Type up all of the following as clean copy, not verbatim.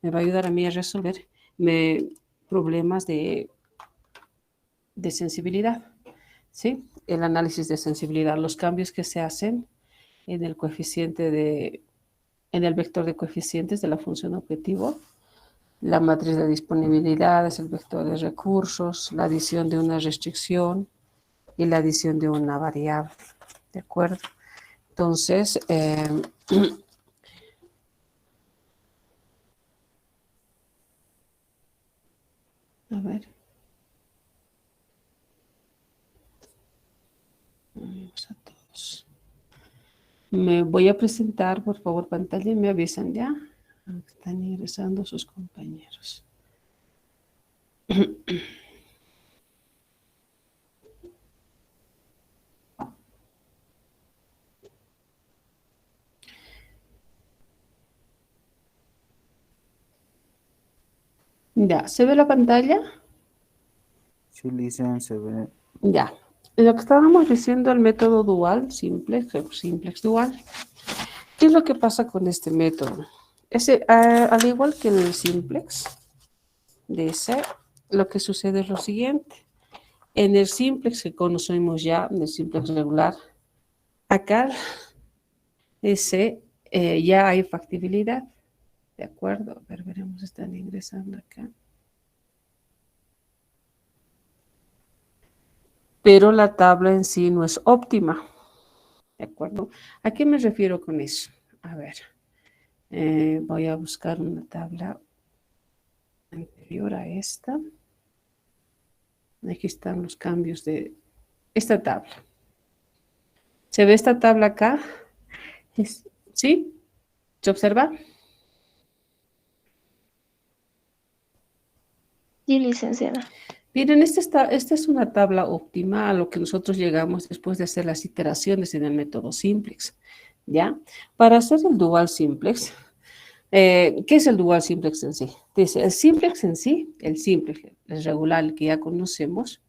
me va a ayudar a mí a resolver problemas de sensibilidad, ¿sí? El análisis de sensibilidad, los cambios que se hacen en el en el vector de coeficientes de la función objetivo, la matriz de disponibilidades, el vector de recursos, la adición de una restricción y la adición de una variable, ¿de acuerdo? Entonces, a ver. Vamos a todos. Me voy a presentar, por favor, pantalla y me avisan ya. Están ingresando sus compañeros. Ya, ¿se ve la pantalla? Sí, Licen, se ve. Ya. Lo que estábamos diciendo, el método dual, simplex dual. ¿Qué es lo que pasa con este método? Al igual que en el simplex, lo que sucede es lo siguiente. En el simplex que conocemos ya, en el simplex regular, acá ya hay factibilidad. ¿De acuerdo? A ver, veremos, están ingresando acá. Pero la tabla en sí no es óptima. ¿De acuerdo? ¿A qué me refiero con eso? A ver, voy a buscar una tabla anterior a esta. Aquí están los cambios de esta tabla. ¿Se ve esta tabla acá? ¿Sí? ¿Se observa? Sí, licenciada. Miren, esta es una tabla óptima a lo que nosotros llegamos después de hacer las iteraciones en el método simplex. ¿Ya? Para hacer el dual simplex, ¿qué es el dual simplex en sí? Dice, el simplex en sí, el simplex, el regular, el que ya conocemos,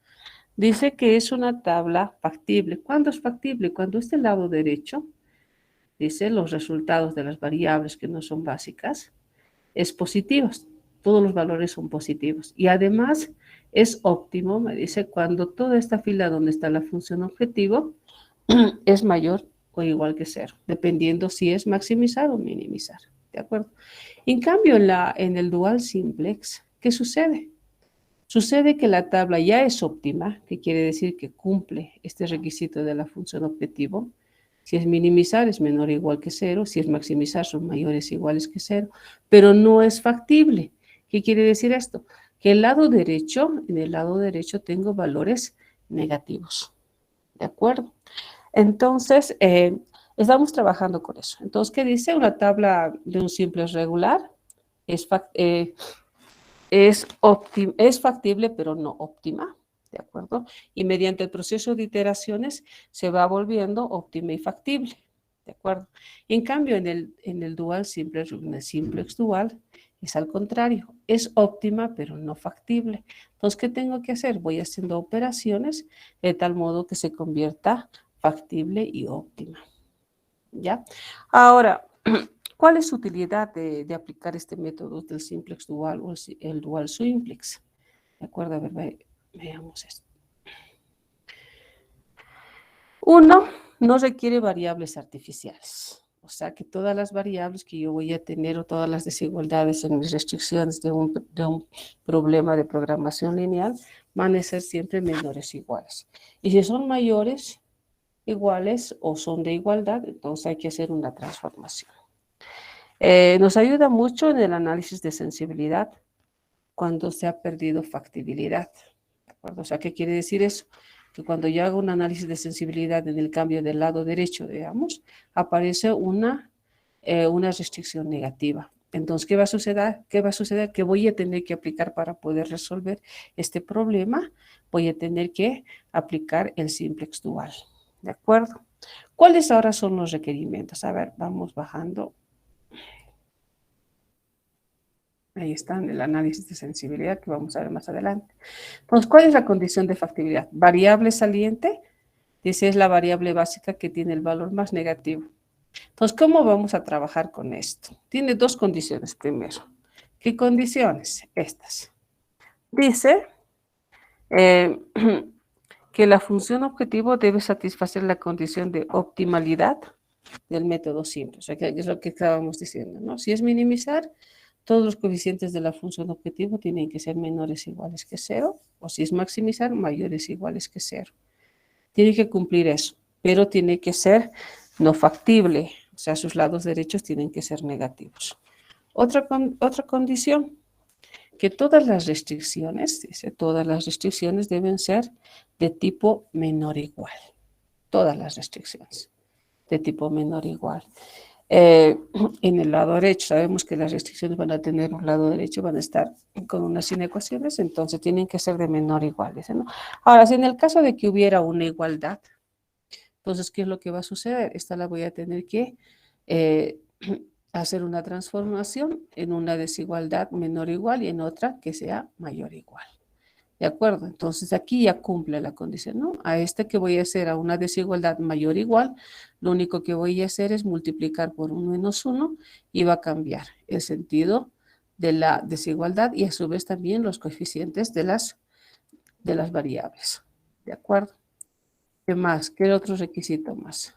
dice que es una tabla factible. ¿Cuándo es factible? Cuando este lado derecho, dice, los resultados de las variables que no son básicas, es positivo. Todos los valores son positivos. Y además es óptimo, me dice, cuando toda esta fila donde está la función objetivo es mayor o igual que cero, dependiendo si es maximizar o minimizar. ¿De acuerdo? En cambio, en el dual simplex, ¿qué sucede? Sucede que la tabla ya es óptima, que quiere decir que cumple este requisito de la función objetivo. Si es minimizar, es menor o igual que cero. Si es maximizar, son mayores o iguales que cero. Pero no es factible. ¿Qué quiere decir esto? Que en el lado derecho tengo valores negativos. ¿De acuerdo? Entonces, estamos trabajando con eso. Entonces, ¿qué dice? Una tabla de un simple regular es factible, pero no óptima, ¿de acuerdo? Y mediante el proceso de iteraciones se va volviendo óptima y factible, ¿de acuerdo? En cambio, en el dual simplex, en el simplex dual, es al contrario, es óptima, pero no factible. Entonces, ¿qué tengo que hacer? Voy haciendo operaciones de tal modo que se convierta factible y óptima, ¿ya? Ahora, ¿cuál es su utilidad de aplicar este método del simplex dual o el dual simplex? ¿De acuerdo? A ver, veamos esto. Uno, no requiere variables artificiales. O sea que todas las variables que yo voy a tener o todas las desigualdades en mis restricciones de un problema de programación lineal van a ser siempre menores o iguales. Y si son mayores, iguales o son de igualdad, entonces hay que hacer una transformación. Nos ayuda mucho en el análisis de sensibilidad cuando se ha perdido factibilidad. ¿De acuerdo? O sea, ¿qué quiere decir eso? Que cuando yo hago un análisis de sensibilidad en el cambio del lado derecho, digamos, aparece una restricción negativa. Entonces, ¿qué va a suceder? ¿Qué va a suceder? Que voy a tener que aplicar para poder resolver este problema, voy a tener que aplicar el simplex dual. ¿De acuerdo? ¿Cuáles ahora son los requerimientos? A ver, vamos bajando. Ahí están el análisis de sensibilidad que vamos a ver más adelante. Entonces, ¿cuál es la condición de factibilidad? Variable saliente, dice es la variable básica que tiene el valor más negativo. Entonces, ¿cómo vamos a trabajar con esto? Tiene dos condiciones primero. ¿Qué condiciones? Estas. Dice eh, que la función objetivo debe satisfacer la condición de optimalidad del método simple. O sea, que es lo que estábamos diciendo, ¿no? Si es minimizar, todos los coeficientes de la función objetivo tienen que ser menores o iguales que 0, o si es maximizar, mayores o iguales que 0. Tiene que cumplir eso, pero tiene que ser no factible, o sea, sus lados derechos tienen que ser negativos. Otra condición, que todas las restricciones, dice, todas las restricciones deben ser de tipo menor o igual. Todas las restricciones de tipo menor o igual. En el lado derecho, sabemos que las restricciones van a tener un lado derecho, van a estar con unas inecuaciones, entonces tienen que ser de menor o igual, ¿no? Ahora, si en el caso de que hubiera una igualdad, entonces, ¿qué es lo que va a suceder? Esta la voy a tener que hacer una transformación en una desigualdad menor o igual y en otra que sea mayor o igual. ¿De acuerdo? Entonces aquí ya cumple la condición, ¿no? A este que voy a hacer a una desigualdad mayor o igual, lo único que voy a hacer es multiplicar por 1 menos 1 y va a cambiar el sentido de la desigualdad y a su vez también los coeficientes de las variables. ¿De acuerdo? ¿Qué más? ¿Qué otro requisito más?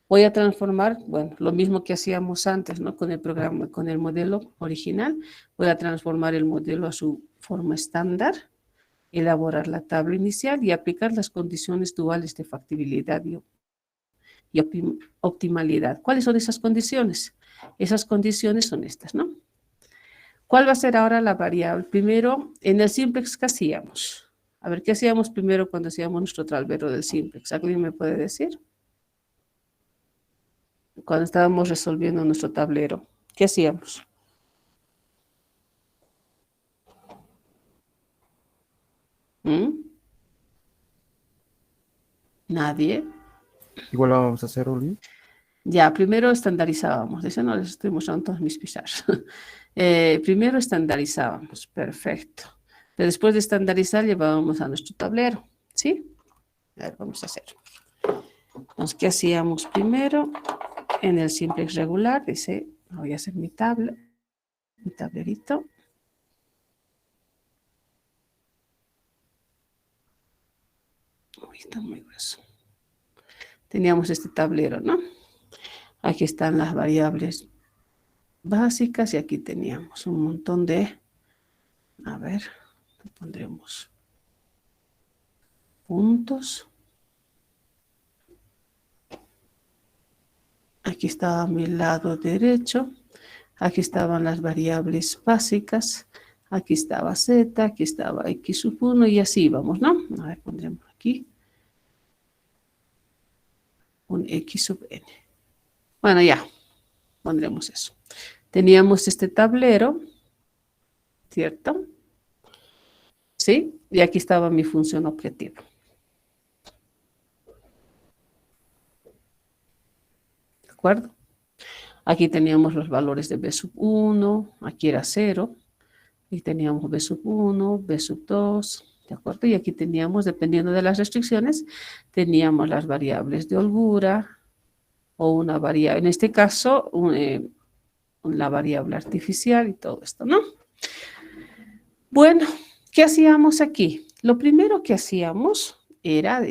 Voy a transformar, bueno, lo mismo que hacíamos antes, ¿no? Con el programa, con el modelo original, voy a transformar el modelo a su forma estándar, elaborar la tabla inicial y aplicar las condiciones duales de factibilidad y optimalidad. ¿Cuáles son esas condiciones? Esas condiciones son estas, ¿no? ¿Cuál va a ser ahora la variable? Primero, en el simplex, ¿qué hacíamos? A ver, ¿qué hacíamos primero cuando hacíamos nuestro tablero del simplex? ¿Alguien me puede decir? Cuando estábamos resolviendo nuestro tablero, ¿qué hacíamos? ¿Mm? ¿Nadie? Igual vamos a hacer, Oli. Ya, primero estandarizábamos. Eso no les estoy mostrando todos mis pizarras. Primero estandarizábamos, perfecto. Pero después de estandarizar, llevábamos a nuestro tablero, ¿sí? A ver, vamos a hacer. Entonces, ¿qué hacíamos primero? En el simplex regular, dice, voy a hacer mi tabla, mi tablerito. Uy, está muy grueso. Teníamos este tablero, ¿no? Aquí están las variables básicas y aquí teníamos un montón de, a ver, pondremos puntos. Aquí estaba mi lado derecho, aquí estaban las variables básicas, aquí estaba z, aquí estaba x sub 1 y así vamos, ¿no? A ver, pondremos aquí un x sub n. Bueno, ya, pondremos eso. Teníamos este tablero, ¿cierto? ¿Sí? Y aquí estaba mi función objetivo. ¿De acuerdo? Aquí teníamos los valores de b sub 1, aquí era 0, y teníamos b sub 1, b sub 2, ¿de acuerdo? Y aquí teníamos, dependiendo de las restricciones, teníamos las variables de holgura o una variable, en este caso, la variable artificial y todo esto, ¿no? Bueno, ¿qué hacíamos aquí? Lo primero que hacíamos era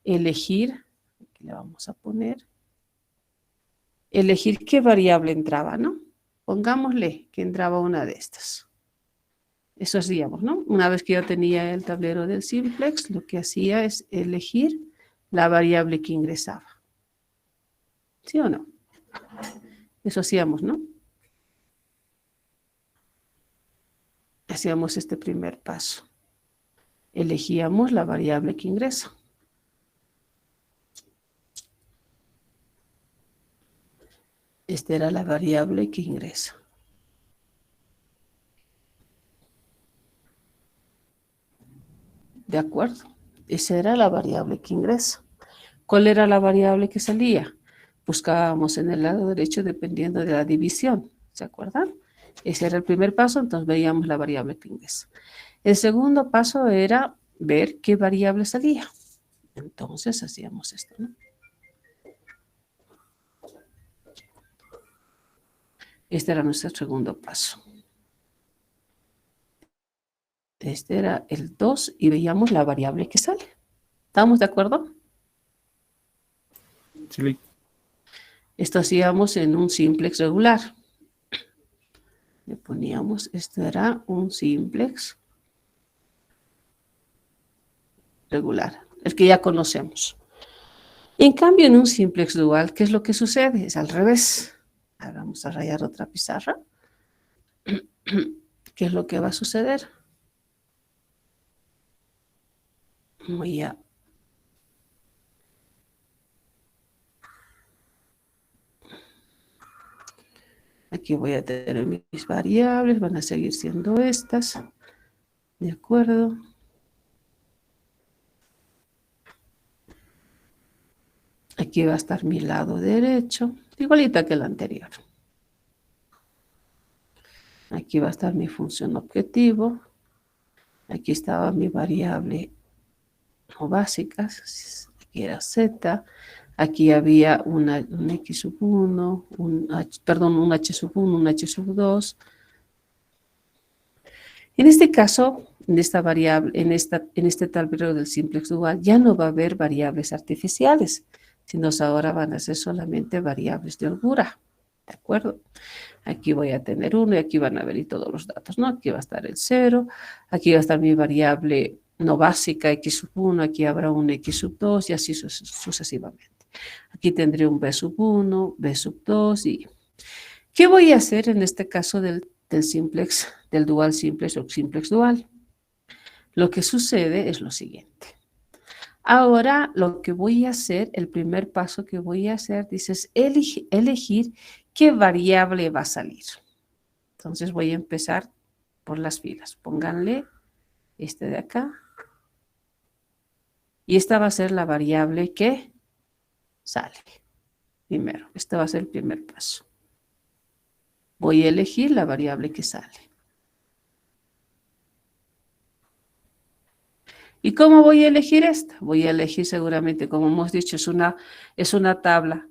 elegir, aquí le vamos a poner, elegir qué variable entraba, ¿no? Pongámosle que entraba una de estas. Eso hacíamos, ¿no? Una vez que yo tenía el tablero del simplex, lo que hacía es elegir la variable que ingresaba. ¿Sí o no? Eso hacíamos, ¿no? Hacíamos este primer paso. Elegíamos la variable que ingresa. Esta era la variable que ingresa. ¿De acuerdo? Esa era la variable que ingresa. ¿Cuál era la variable que salía? Buscábamos en el lado derecho dependiendo de la división. ¿Se acuerdan? Ese era el primer paso, entonces veíamos la variable que ingresa. El segundo paso era ver qué variable salía. Entonces hacíamos esto, ¿no? Este era nuestro segundo paso. Este era el 2 y veíamos la variable que sale. ¿Estamos de acuerdo? Sí, Lee. Esto hacíamos en un simplex regular. Le poníamos, esto era un simplex regular, el que ya conocemos. En cambio, en un simplex dual, ¿qué es lo que sucede? Es al revés. Ahora vamos a rayar otra pizarra. ¿Qué es lo que va a suceder? Voy a... Aquí voy a tener mis variables, van a seguir siendo estas. ¿De acuerdo? Aquí va a estar mi lado derecho, igualita que el anterior. Aquí va a estar mi función objetivo. Aquí estaba mi variable no básica, aquí era z. Aquí había un x sub 1, un h sub 1, un h sub 2. En este caso, en esta variable, en este tablero del simplex dual, ya no va a haber variables artificiales, sino ahora van a ser solamente variables de holgura. ¿De acuerdo? Aquí voy a tener 1 y aquí van a venir todos los datos, ¿no? Aquí va a estar el 0, aquí va a estar mi variable no básica x sub 1, aquí habrá un x sub 2 y así sucesivamente. Aquí tendré un b sub 1, b sub 2 y... ¿Qué voy a hacer en este caso del simplex, del dual simplex o simplex dual? Lo que sucede es lo siguiente. Ahora lo que voy a hacer, el primer paso que voy a hacer, dice, es elegir qué variable va a salir. Entonces voy a empezar por las filas. Pónganle este de acá. Y esta va a ser la variable que sale. Primero, este va a ser el primer paso. Voy a elegir la variable que sale. ¿Y cómo voy a elegir esta? Voy a elegir seguramente, como hemos dicho, es una tabla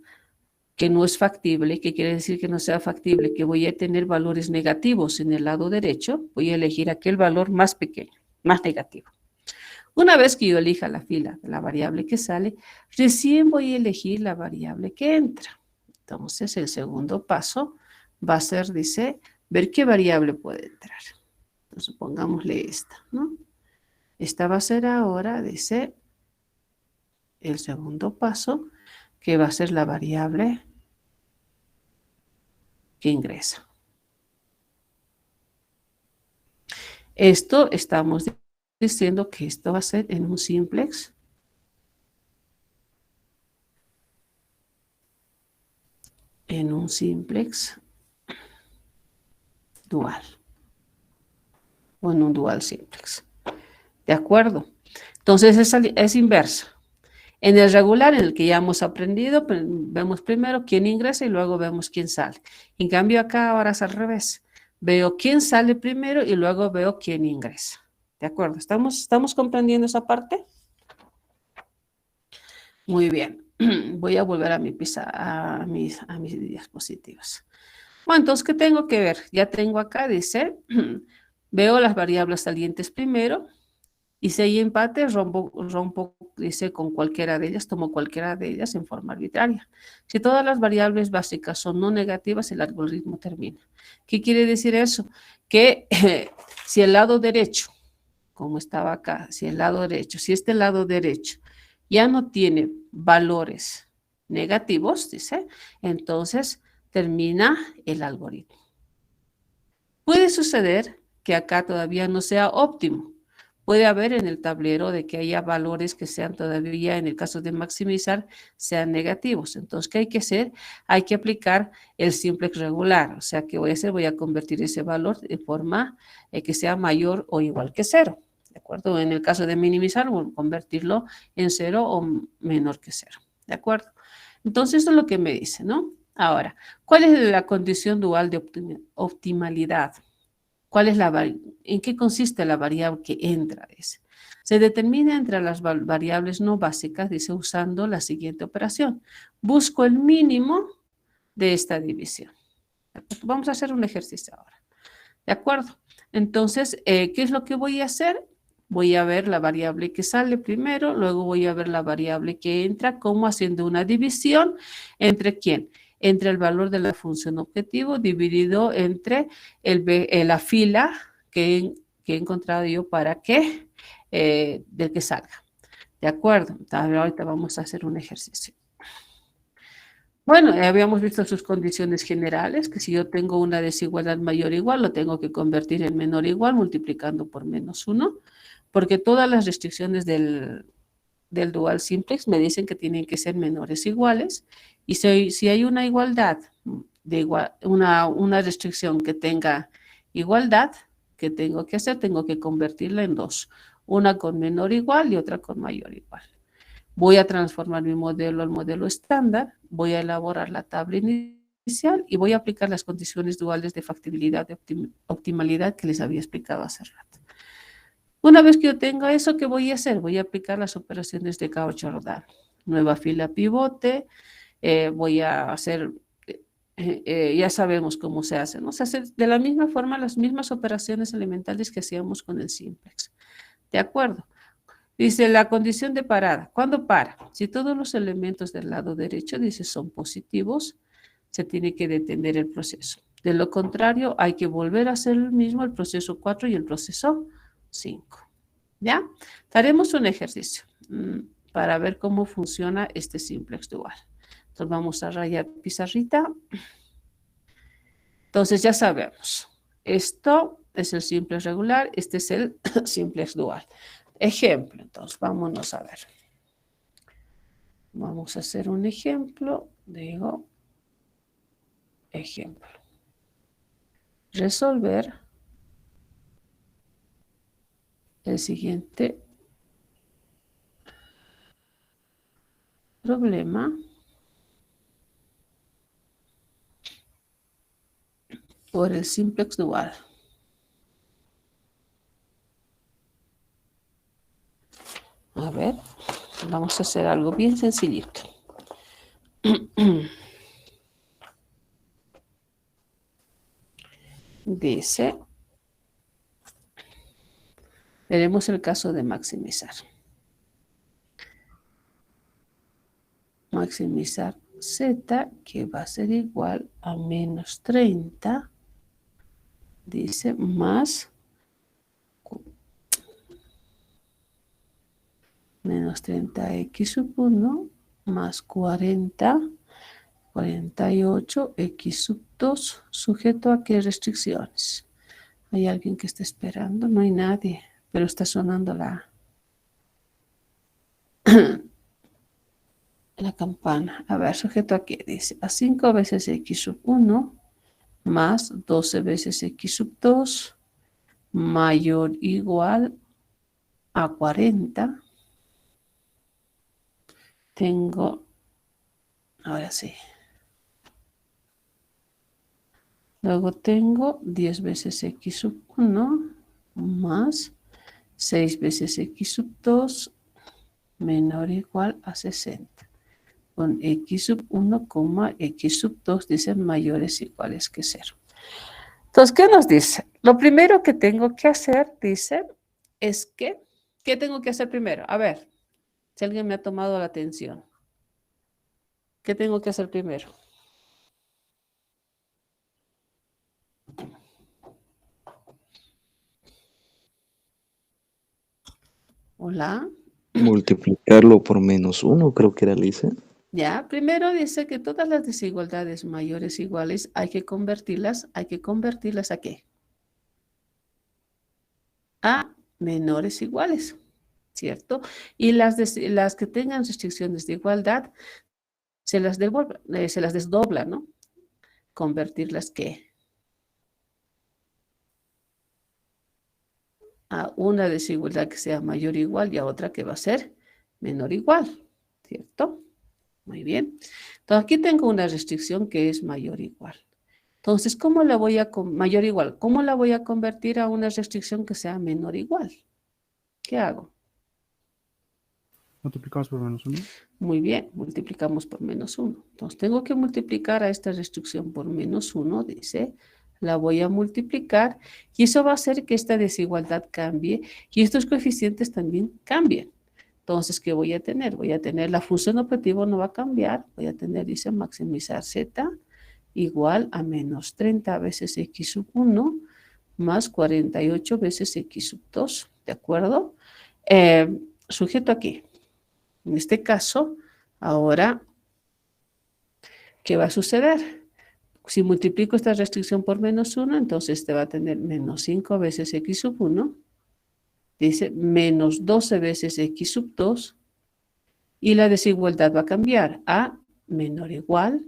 que no es factible. ¿Qué quiere decir que no sea factible? Que voy a tener valores negativos en el lado derecho. Voy a elegir aquel valor más pequeño, más negativo. Una vez que yo elija la fila de la variable que sale, recién voy a elegir la variable que entra. Entonces, el segundo paso va a ser, dice, ver qué variable puede entrar. Entonces, pongámosle esta, ¿no? Esta va a ser ahora, dice, el segundo paso, que va a ser la variable que ingresa. Esto estamos diciendo que esto va a ser en un simplex dual o en un dual simplex. ¿De acuerdo? Entonces es inversa. En el regular, en el que ya hemos aprendido, vemos primero quién ingresa y luego vemos quién sale. En cambio acá ahora es al revés. Veo quién sale primero y luego veo quién ingresa. ¿De acuerdo? ¿Estamos comprendiendo esa parte? Muy bien. Voy a volver a mis diapositivas. Bueno, entonces, ¿qué tengo que ver? Ya tengo acá, dice, veo las variables salientes primero. Y si hay empate, rompo, dice, con cualquiera de ellas, tomo cualquiera de ellas en forma arbitraria. Si todas las variables básicas son no negativas, el algoritmo termina. ¿Qué quiere decir eso? Que si el lado derecho, como estaba acá, si este lado derecho ya no tiene valores negativos, dice, entonces termina el algoritmo. Puede suceder que acá todavía no sea óptimo. Puede haber en el tablero de que haya valores que sean todavía, en el caso de maximizar, sean negativos. Entonces, ¿qué hay que hacer? Hay que aplicar el simplex regular. O sea, ¿qué voy a hacer? Voy a convertir ese valor de forma que sea mayor o igual que 0. ¿De acuerdo? En el caso de minimizar, voy a convertirlo en 0 o menor que 0. ¿De acuerdo? Entonces, eso es lo que me dice, ¿no? Ahora, ¿cuál es la condición dual de optimalidad? ¿En qué consiste la variable que entra? Dice. Se determina entre las variables no básicas, dice, usando la siguiente operación. Busco el mínimo de esta división. Vamos a hacer un ejercicio ahora. ¿De acuerdo? Entonces, ¿qué es lo que voy a hacer? Voy a ver la variable que sale primero, luego voy a ver la variable que entra, como haciendo una división entre ¿quién? Entre el valor de la función objetivo dividido entre la fila que he encontrado yo para que, del que salga. ¿De acuerdo? Entonces, ahorita vamos a hacer un ejercicio. Bueno, habíamos visto sus condiciones generales, que si yo tengo una desigualdad mayor o igual, lo tengo que convertir en menor o igual multiplicando por -1, porque todas las restricciones del dual simplex me dicen que tienen que ser menores o iguales, y si hay una igualdad, una restricción que tenga igualdad, ¿qué tengo que hacer? Tengo que convertirla en dos, una con menor o igual y otra con mayor o igual. Voy a transformar mi modelo al modelo estándar, voy a elaborar la tabla inicial y voy a aplicar las condiciones duales de factibilidad y optimalidad que les había explicado hace rato. Una vez que yo tenga eso, ¿qué voy a hacer? Voy a aplicar las operaciones de Gauss-Jordan. Nueva fila pivote, voy a hacer, ya sabemos cómo se hace, ¿no? Se hace de la misma forma las mismas operaciones elementales que hacíamos con el simplex. ¿De acuerdo? Dice la condición de parada. ¿Cuándo para? Si todos los elementos del lado derecho, dice, son positivos, se tiene que detener el proceso. De lo contrario, hay que volver a hacer el mismo el proceso 4 y el proceso 5. ¿Ya? Haremos un ejercicio para ver cómo funciona este simplex dual. Entonces vamos a rayar pizarrita. Entonces ya sabemos, esto es el simplex regular, este es el simplex dual. Ejemplo, entonces vámonos a ver. Vamos a hacer un ejemplo, digo, ejemplo. Resolver el siguiente problema por el simplex dual. A ver, vamos a hacer algo bien sencillito. Dice, veremos el caso de maximizar. Maximizar z, que va a ser igual a menos 30, dice, más menos 30x sub 1 más 48x sub 2, sujeto a qué restricciones. ¿Hay alguien que está esperando? No hay nadie, pero está sonando la campana. A ver, sujeto a qué dice, a 5 veces x sub 1 más 12 veces x sub 2 mayor o igual a 40. Tengo, ahora sí. Luego tengo 10 veces x sub 1 más 6 veces x sub 2 menor o igual a 60. Con x sub 1, x sub 2 dicen mayores o iguales que 0. Entonces, ¿qué nos dice? Lo primero que tengo que hacer, dice, es que, ¿qué tengo que hacer primero? A ver, si alguien me ha tomado la atención. ¿Qué tengo que hacer primero? Hola. Multiplicarlo por -1, creo que era Lisa. Ya, primero dice que todas las desigualdades mayores o iguales hay que convertirlas ¿a qué? A menores iguales, ¿cierto? Y las que tengan restricciones de igualdad se las desdobla, ¿no? Convertirlas ¿qué? A una desigualdad que sea mayor o igual y a otra que va a ser menor o igual, ¿cierto? Muy bien. Entonces aquí tengo una restricción que es mayor o igual. Entonces, ¿cómo la voy a mayor o igual? ¿Cómo la voy a convertir a una restricción que sea menor o igual? ¿Qué hago? Multiplicamos por -1. Muy bien, multiplicamos por -1. Entonces, tengo que multiplicar a esta restricción por -1, dice, la voy a multiplicar y eso va a hacer que esta desigualdad cambie y estos coeficientes también cambien. Entonces, ¿qué voy a tener? Voy a tener la función objetivo no va a cambiar, voy a tener, dice, maximizar z igual a menos 30 veces x sub 1 más 48 veces x sub 2, ¿de acuerdo? Sujeto aquí. En este caso, ahora, ¿qué va a suceder? Si multiplico esta restricción por menos 1, entonces te va a tener menos 5 veces x sub 1, dice menos 12 veces x sub 2, y la desigualdad va a cambiar a menor o igual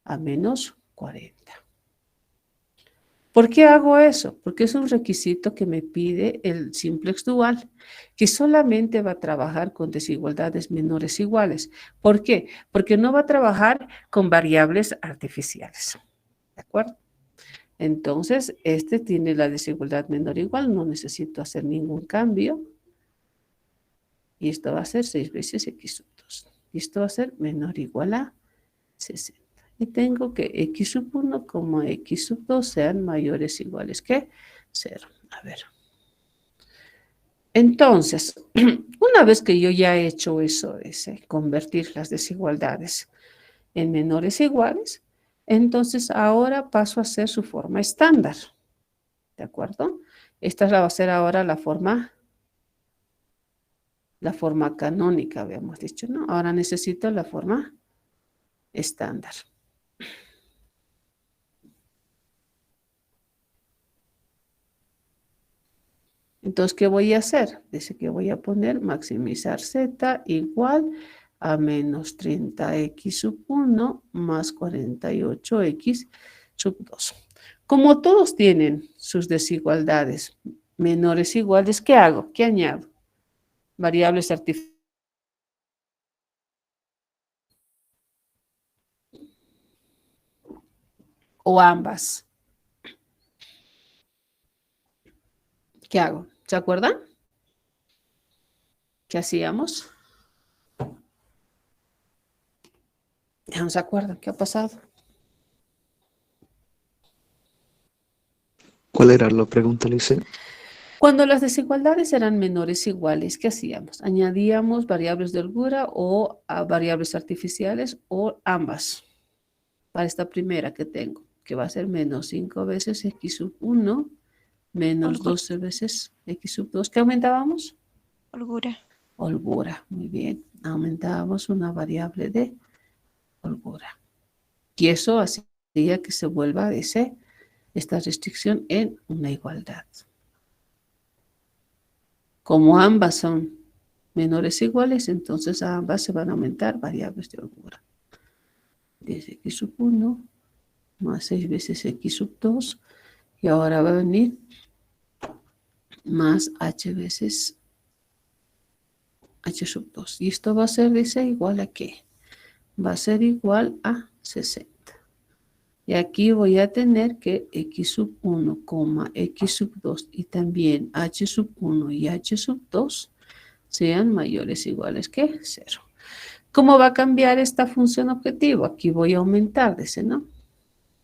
a menos 40. ¿Por qué hago eso? Porque es un requisito que me pide el simplex dual, que solamente va a trabajar con desigualdades menores o iguales. ¿Por qué? Porque no va a trabajar con variables artificiales. ¿De acuerdo? Entonces, este tiene la desigualdad menor o igual, no necesito hacer ningún cambio. Y esto va a ser 6 veces x sub 2. Y esto va a ser menor o igual a 60. Y tengo que x sub 1 como x sub 2 sean mayores o iguales que 0. A ver. Entonces, una vez que yo ya he hecho eso, convertir las desigualdades en menores o iguales, entonces ahora paso a hacer su forma estándar. ¿De acuerdo? Esta va a ser ahora la forma canónica, habíamos dicho, ¿no? Ahora necesito la forma estándar. Entonces, ¿qué voy a hacer? Dice que voy a poner maximizar z igual a menos 30x sub 1 más 48x sub 2. Como todos tienen sus desigualdades menores o iguales, ¿qué hago? ¿Qué añado? Variables artificiales. O ambas. ¿Qué hago? ¿Se acuerdan? ¿Qué hacíamos? Ya no se acuerdan. ¿Qué ha pasado? ¿Cuál era la pregunta, Lice? Cuando las desigualdades eran menores o iguales, ¿qué hacíamos? Añadíamos variables de holgura o variables artificiales o ambas. Para esta primera que tengo, que va a ser menos 5 veces x sub 1 menos Holgura. 12 veces x sub 2. ¿Qué aumentábamos? Holgura. Holgura, muy bien. Aumentábamos una variable de holgura. Y eso hacía que se vuelva esta restricción en una igualdad. Como ambas son menores o iguales, entonces a ambas se van a aumentar variables de holgura. 10x sub 1 más 6 veces x sub 2. Y ahora va a venir más h veces h sub 2. Y esto va a ser, dice, igual a ¿qué? Va a ser igual a 60. Y aquí voy a tener que x sub 1, x sub 2 y también h sub 1 y h sub 2 sean mayores o iguales que 0. ¿Cómo va a cambiar esta función objetivo? Aquí voy a aumentar, dice, ¿no?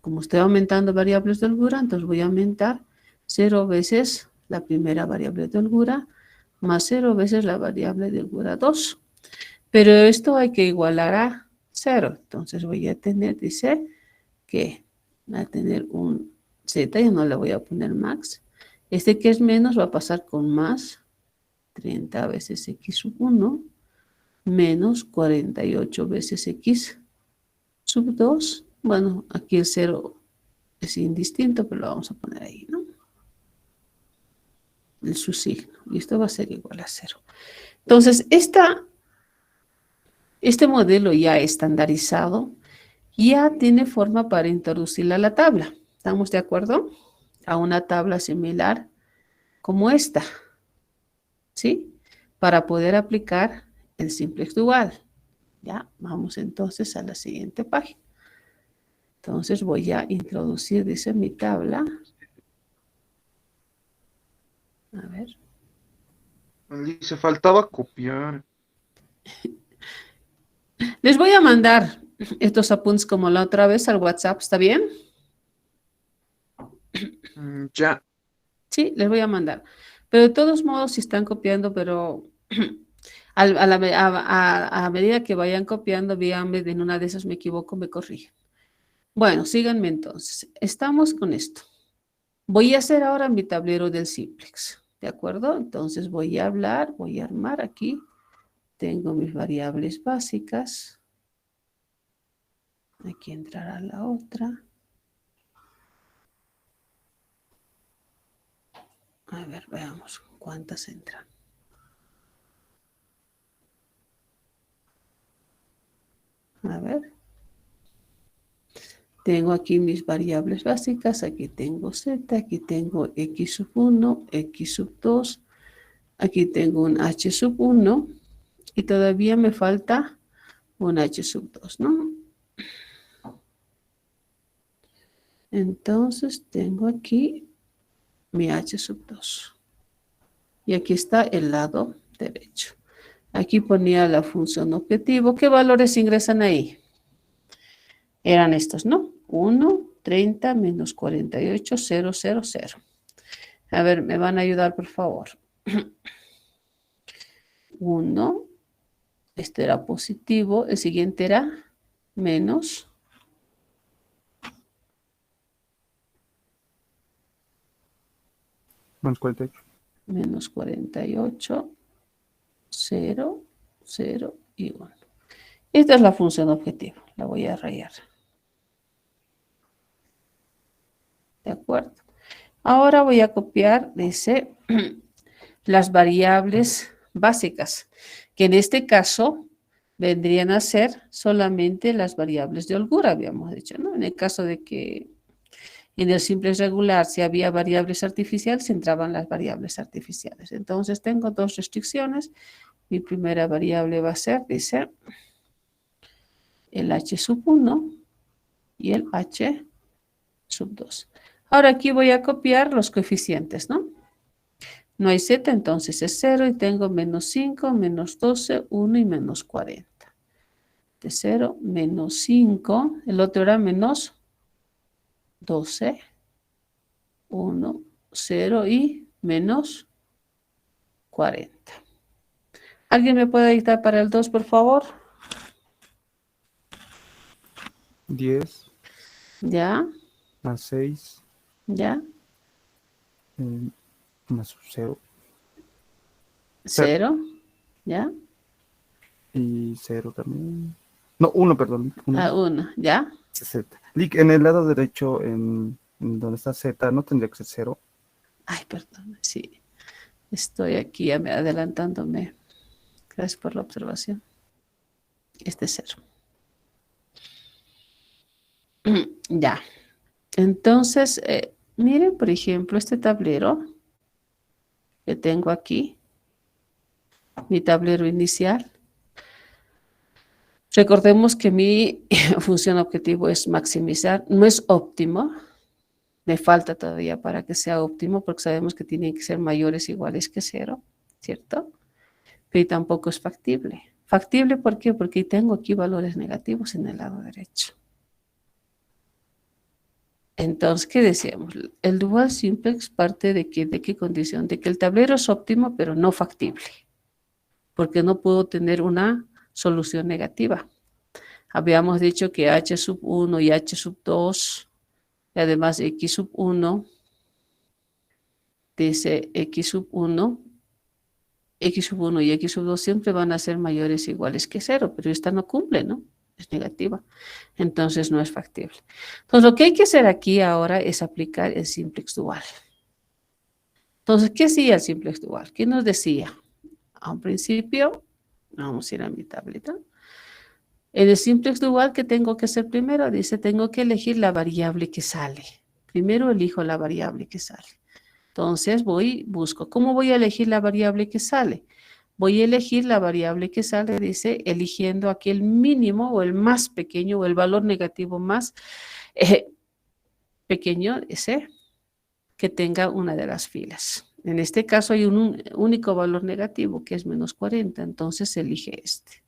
Como estoy aumentando variables de holgura, entonces voy a aumentar 0 veces la primera variable de holgura más 0 veces la variable de holgura 2. Pero esto hay que igualar a 0. Entonces voy a tener, dice, que va a tener un z, yo no le voy a poner max. Este que es menos va a pasar con más 30 veces x sub 1 menos 48 veces x sub 2. Bueno, aquí el 0 es indistinto, pero lo vamos a poner ahí, ¿no? El su signo. Y esto va a ser igual a 0. Entonces, este modelo ya estandarizado ya tiene forma para introducirla a la tabla. ¿Estamos de acuerdo? A una tabla similar como esta. ¿Sí? Para poder aplicar el simplex dual. Ya, vamos entonces a la siguiente página. Entonces voy a introducir, dice, mi tabla. A ver. Se faltaba copiar. Les voy a mandar estos apuntes como la otra vez al WhatsApp, ¿está bien? Ya. Sí, les voy a mandar. Pero de todos modos, si están copiando, pero a medida que vayan copiando, díganme, en una de esas me equivoco, me corrigen. Bueno, síganme entonces. Estamos con esto. Voy a hacer ahora mi tablero del simplex, ¿de acuerdo? Entonces voy a hablar, voy a armar aquí. Tengo mis variables básicas. Aquí entrará la otra. A ver, veamos cuántas entran. A ver. Tengo aquí mis variables básicas. Aquí tengo z, aquí tengo x sub 1, x sub 2. Aquí tengo un h sub 1. Y todavía me falta un h sub 2, ¿no? Entonces tengo aquí mi h sub 2. Y aquí está el lado derecho. Aquí ponía la función objetivo. ¿Qué valores ingresan ahí? Eran estos, ¿no? 1, 30, menos 48, 0, 0, 0. A ver, me van a ayudar, por favor. 1, este era positivo, el siguiente era menos. Menos 48. Menos 48, 0, 0 y 1. Esta es la función objetivo. La voy a rayar. ¿De acuerdo? Ahora voy a copiar, dice, las variables básicas, que en este caso vendrían a ser solamente las variables de holgura, habíamos dicho, ¿no? En el caso de que en el simplex regular, si había variables artificiales, entraban las variables artificiales. Entonces tengo dos restricciones. Mi primera variable va a ser, dice, el h sub 1 y el h sub 2. Ahora aquí voy a copiar los coeficientes, ¿no? No hay z, entonces es 0 y tengo menos 5, menos 12, 1 y menos 40. De 0, menos 5, el otro era menos 12, 1, 0 y menos 40. ¿Alguien me puede dictar para el 2, por favor? 10 Ya, más 6 ya, más 0 0, ya, y 0 también. No, 1, perdón. 1, ya. Z. En el lado derecho, en donde está Z, ¿no tendría que ser 0? Ay, perdón, sí. Estoy aquí adelantándome. Gracias por la observación. Este es 0. Ya. Entonces, miren, por ejemplo, este tablero que tengo aquí, mi tablero inicial. Recordemos que mi función objetivo es maximizar, no es óptimo, me falta todavía para que sea óptimo, porque sabemos que tienen que ser mayores o iguales que 0, ¿cierto? Pero tampoco es factible. ¿Factible por qué? Porque tengo aquí valores negativos en el lado derecho. Entonces, ¿qué decíamos? El dual simplex parte ¿de qué condición? De que el tablero es óptimo, pero no factible, porque no puedo tener una solución negativa. Habíamos dicho que h sub 1 y h sub 2, y además x sub 1, dice x sub 1 y x sub 2 siempre van a ser mayores o iguales que 0, pero esta no cumple, ¿no? Es negativa. Entonces no es factible. Entonces lo que hay que hacer aquí ahora es aplicar el simplex dual. Entonces, ¿qué hacía el simplex dual? ¿Qué nos decía? A un principio, vamos a ir a mi tableta. En el simplex dual, ¿qué tengo que hacer primero? Dice, tengo que elegir la variable que sale. Primero elijo la variable que sale. Entonces busco. ¿Cómo voy a elegir la variable que sale? Voy a elegir la variable que sale, dice, eligiendo aquí el mínimo o el más pequeño o el valor negativo más pequeño, ese, que tenga una de las filas. En este caso hay un único valor negativo que es menos 40, entonces elige este.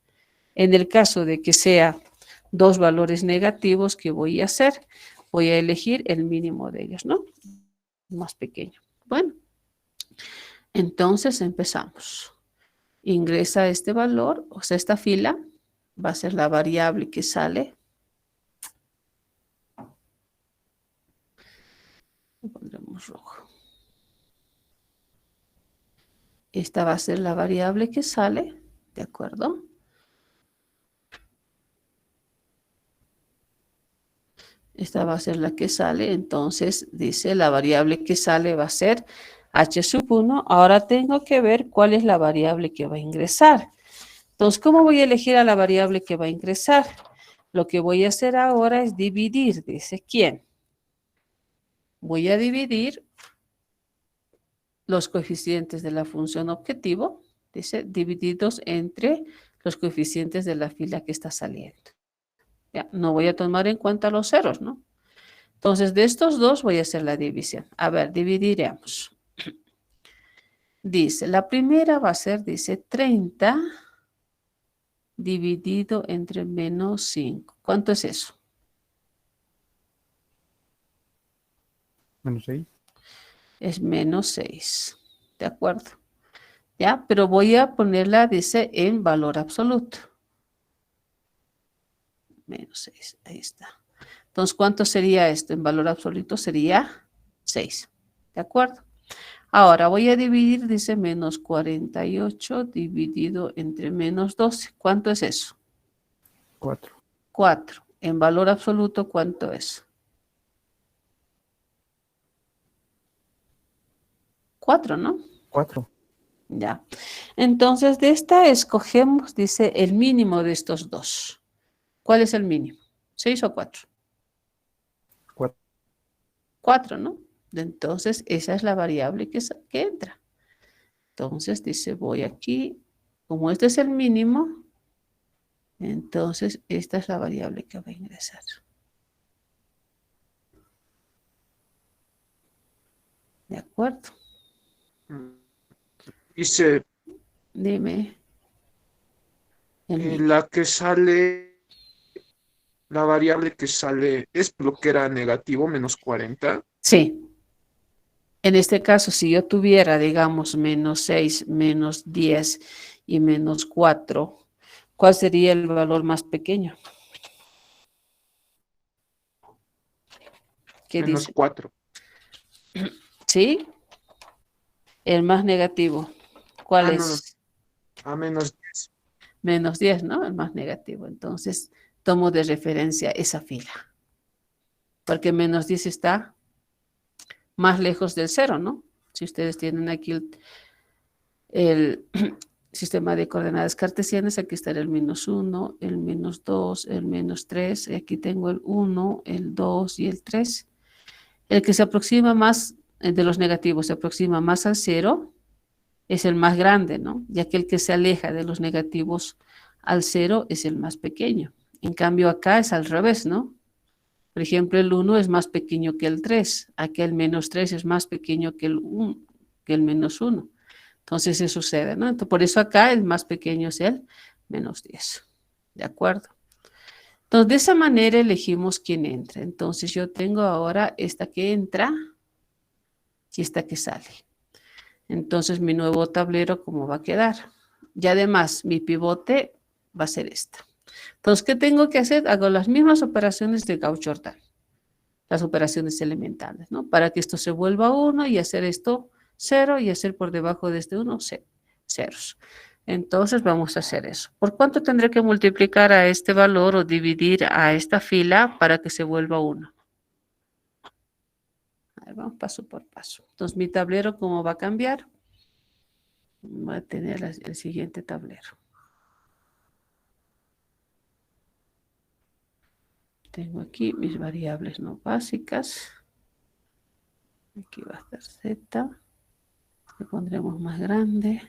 En el caso de que sea dos valores negativos, ¿qué voy a hacer? Voy a elegir el mínimo de ellos, ¿no? más pequeño. Bueno, entonces empezamos. Ingresa este valor, o sea, esta fila va a ser la variable que sale. Lo pondremos rojo. Esta va a ser la variable que sale, ¿de acuerdo? Esta va a ser la que sale, entonces dice la variable que sale va a ser h sub 1. Ahora tengo que ver cuál es la variable que va a ingresar. Entonces, ¿cómo voy a elegir a la variable que va a ingresar? Lo que voy a hacer ahora es dividir, dice, ¿quién? Voy a dividir los coeficientes de la función objetivo, dice, divididos entre los coeficientes de la fila que está saliendo. Ya, no voy a tomar en cuenta los ceros, ¿no? Entonces, de estos dos voy a hacer la división. A ver, dividiremos. Dice, la primera va a ser, dice, 30 dividido entre menos 5. ¿Cuánto es eso? Menos 6. Es menos 6. ¿De acuerdo? ¿Ya? Pero voy a ponerla, dice, en valor absoluto. Menos 6. Ahí está. Entonces, ¿cuánto sería esto? En valor absoluto sería 6. ¿De acuerdo? Ahora voy a dividir, dice, menos 48 dividido entre menos 12. ¿Cuánto es eso? 4. 4. En valor absoluto, ¿cuánto es? 4, ¿no? 4. Ya. Entonces, de esta escogemos, dice, el mínimo de estos dos. ¿Cuál es el mínimo? ¿6 o 4? 4. 4, ¿no? Entonces, esa es la variable que entra. Entonces, dice, voy aquí. Como este es el mínimo, entonces esta es la variable que va a ingresar. ¿De acuerdo? Dice, Dime. El mínimo. la que sale, la variable que sale es lo que era negativo, menos 40. Sí. En este caso, si yo tuviera, digamos, menos 6, menos 10 y menos 4, ¿cuál sería el valor más pequeño? ¿Qué Menos dice? 4. ¿Sí? El más negativo. ¿Cuál Ah, no, no, es? a menos 10. Menos 10, ¿no? El más negativo. Entonces, tomo de referencia esa fila. Porque menos 10 está más lejos del 0, ¿no? Si ustedes tienen aquí el sistema de coordenadas cartesianas, aquí está el menos 1, el menos 2, el menos 3. Y aquí tengo el 1, el 2 y el 3. El que se aproxima más, de los negativos, se aproxima más al 0, es el más grande, ¿no? Ya que el que se aleja de los negativos al 0 es el más pequeño. En cambio, acá es al revés, ¿no? Por ejemplo, el 1 es más pequeño que el 3. Aquí el menos 3 es más pequeño que el 1, que el menos 1. Entonces, eso sucede, ¿no? Entonces, por eso acá el más pequeño es el menos 10. ¿De acuerdo? Entonces, de esa manera elegimos quién entra. Entonces, yo tengo ahora esta que entra y esta que sale. Entonces, mi nuevo tablero, ¿cómo va a quedar? Y además, mi pivote va a ser esta. Entonces, ¿qué tengo que hacer? Hago las mismas operaciones de Gauss-Jordan, las operaciones elementales, ¿no? Para que esto se vuelva 1 y hacer esto 0 y hacer por debajo de este 1 ceros. Entonces, vamos a hacer eso. ¿Por cuánto tendré que multiplicar a este valor o dividir a esta fila para que se vuelva 1? Ahí vamos paso por paso. Entonces, mi tablero, ¿cómo va a cambiar? Va a tener el siguiente tablero. Tengo aquí mis variables no básicas. Aquí va a estar Z. Le pondremos más grande.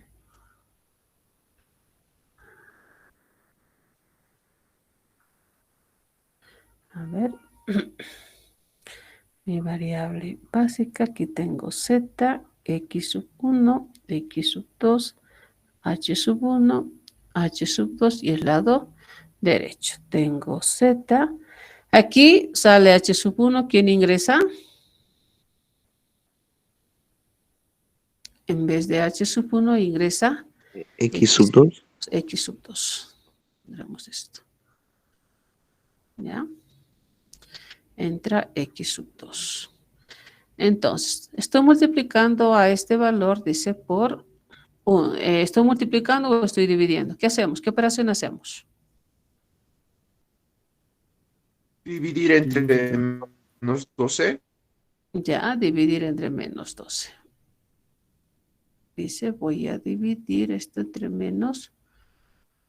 A ver. Mi variable básica, aquí tengo Z, X sub 1, X sub 2, H sub 1, H sub 2 y el lado derecho. Tengo Z. Aquí sale H sub 1. ¿Quién ingresa? En vez de h sub 1 ingresa X sub 2. x sub 2. Miramos esto. ¿Ya? Entra x sub 2. Entonces, estoy multiplicando a este valor, dice, por... ¿estoy multiplicando o estoy dividiendo? ¿Qué hacemos? ¿Qué operación hacemos? Dividir entre menos 12. Ya, dividir entre menos 12. Dice, voy a dividir esto entre menos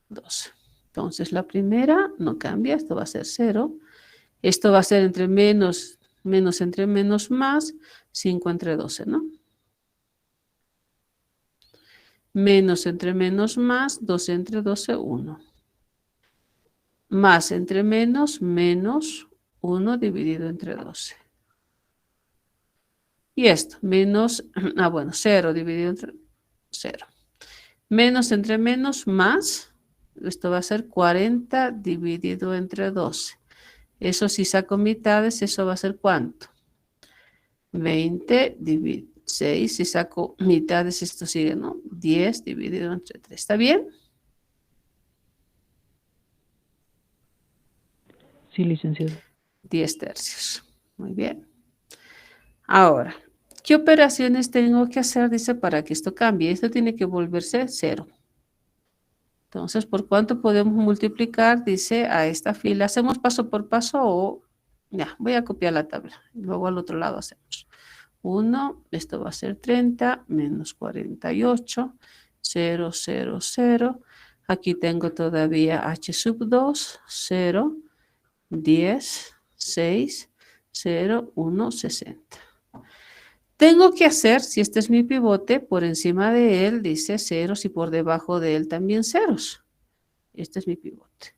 12. Entonces, la primera no cambia, esto va a ser 0. Esto va a ser entre menos entre menos más, 5 entre 12, ¿no? Menos entre menos más, 12 entre 12, 1. Más entre menos 1 dividido entre 12. Y esto, menos, bueno, 0 dividido entre 0. Menos entre menos más, esto va a ser 40 dividido entre 12. Eso si saco mitades, eso va a ser ¿cuánto? 20 dividido 6, si saco mitades, esto sigue, ¿no? 10 dividido entre 3. ¿Está bien? Sí, licenciado. 10 tercios. Muy bien. Ahora, ¿qué operaciones tengo que hacer? Dice, para que esto cambie. Esto tiene que volverse 0. Entonces, ¿por cuánto podemos multiplicar? Dice, a esta fila. ¿Hacemos paso por paso o...? Ya, voy a copiar la tabla. Luego al otro lado hacemos. 1, esto va a ser 30, menos 48, 0, 0, 0. Aquí tengo todavía h sub 2, 0, 10, 6, 0, 1, 60. Tengo que hacer, si este es mi pivote, por encima de él dice ceros y por debajo de él también ceros. Este es mi pivote.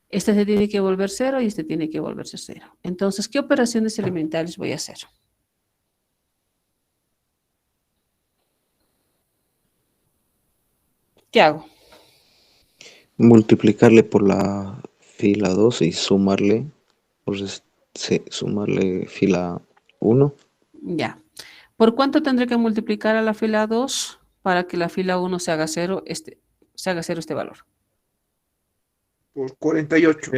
Este se tiene que volver 0 y este tiene que volverse 0. Entonces, ¿qué operaciones elementales voy a hacer? ¿Qué hago? Multiplicarle por la fila 2 y sumarle, sumarle fila 1. Ya. ¿Por cuánto tendré que multiplicar a la fila 2 para que la fila 1 se haga 0 este valor? Por 48.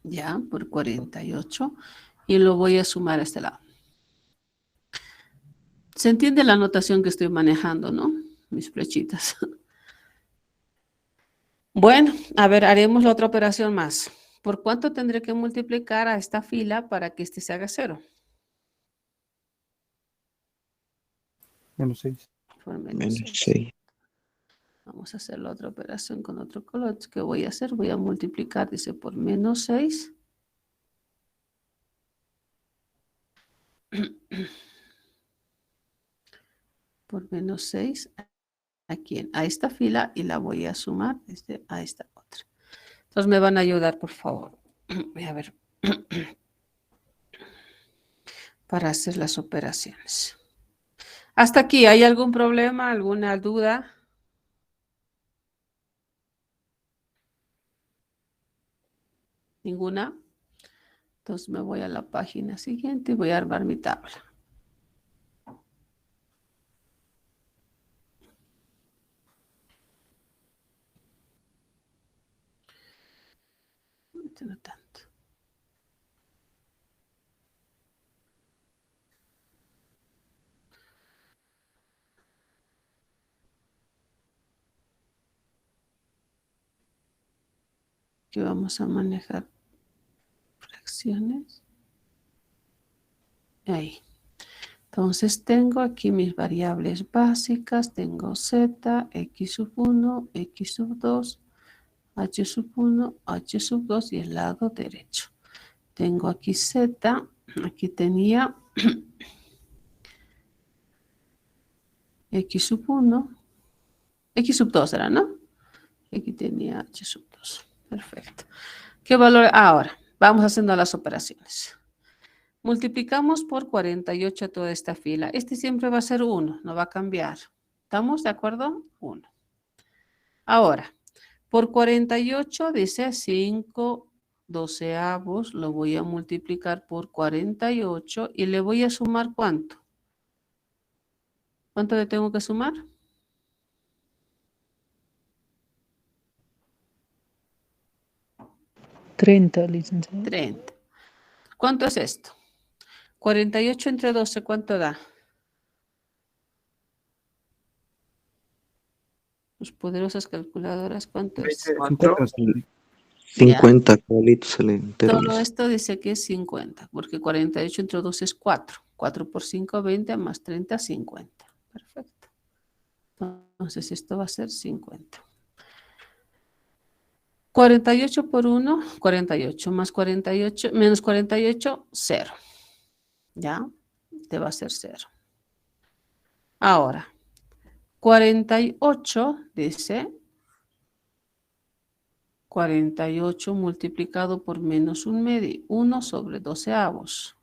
Ya, por 48. Y lo voy a sumar a este lado. ¿Se entiende la notación que estoy manejando, no? Mis flechitas. Bueno, a ver, haremos la otra operación más. ¿Por cuánto tendré que multiplicar a esta fila para que este se haga 0? Menos 6. Por menos Menos 6. 6. Vamos a hacer la otra operación con otro color. ¿Qué voy a hacer? Voy a multiplicar, dice, por menos 6. Por menos 6 aquí a esta fila y la voy a sumar a esta otra. Entonces me van a ayudar, por favor. Voy a ver. Para hacer las operaciones. Hasta aquí, ¿hay algún problema, alguna duda? ¿Ninguna? Entonces me voy a la página siguiente y voy a armar mi tabla. No tanto. Aquí vamos a manejar fracciones. Ahí. Entonces tengo aquí mis variables básicas. Tengo z, x sub 1, x sub 2, h sub 1, h sub 2 y el lado derecho. Tengo aquí z, aquí tenía x sub 1, x sub 2 era, ¿no? Aquí tenía h sub 2. Perfecto. ¿Qué valor? Ahora, vamos haciendo las operaciones. Multiplicamos por 48 toda esta fila. Este siempre va a ser 1, no va a cambiar. ¿Estamos de acuerdo? 1. Ahora, por 48 dice 5 doceavos, lo voy a multiplicar por 48 y le voy a sumar ¿cuánto? ¿Cuánto le tengo que sumar? 30, licenciada. 30. ¿Cuánto es esto? 48 entre 12, ¿cuánto da? Las poderosas calculadoras, ¿cuánto es? 50, 50 caballitos sale entero, Todo Liz. esto dice que es 50, porque 48 entre 12 es 4. 4 por 5, 20, más 30, 50. Perfecto. Entonces esto va a ser 50. 48 por 1, 48, más 48, menos 48, 0. ¿Ya? Te va a ser 0. Ahora, 48 dice 48 multiplicado por menos 1 medio, 1 sobre 12avos.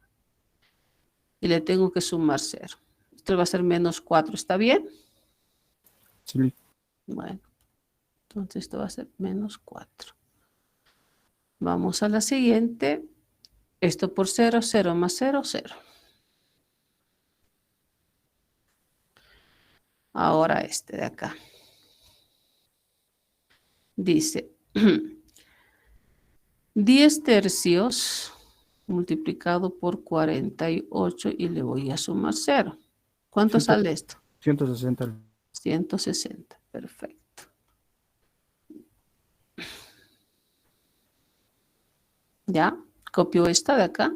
Y le tengo que sumar 0. Esto va a ser menos 4, ¿está bien? Sí. Bueno, entonces esto va a ser menos 4. Vamos a la siguiente. Esto por 0, 0 más 0, 0. Ahora este de acá. Dice 10 tercios multiplicado por 48 y le voy a sumar 0. ¿Cuánto sale esto? 160. 160. Perfecto. ¿Ya? Copio esta de acá.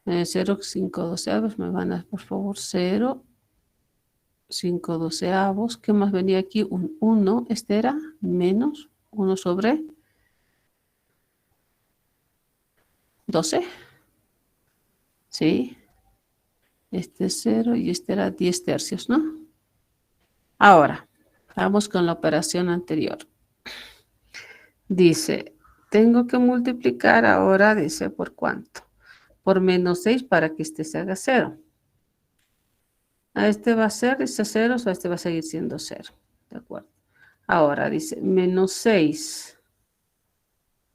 0, 5 doceavos. Me van a, por favor, 0, 5 doceavos. ¿Qué más venía aquí? Un 1. Este era menos 1 sobre 12. ¿Sí? Este es 0 y este era 10 tercios, ¿no? Ahora, vamos con la operación anterior. Dice, tengo que multiplicar ahora, dice, ¿por cuánto? Por menos 6 para que este se haga 0. A este va a ser, dice 0, o a este va a seguir siendo 0. ¿De acuerdo? Ahora dice, menos 6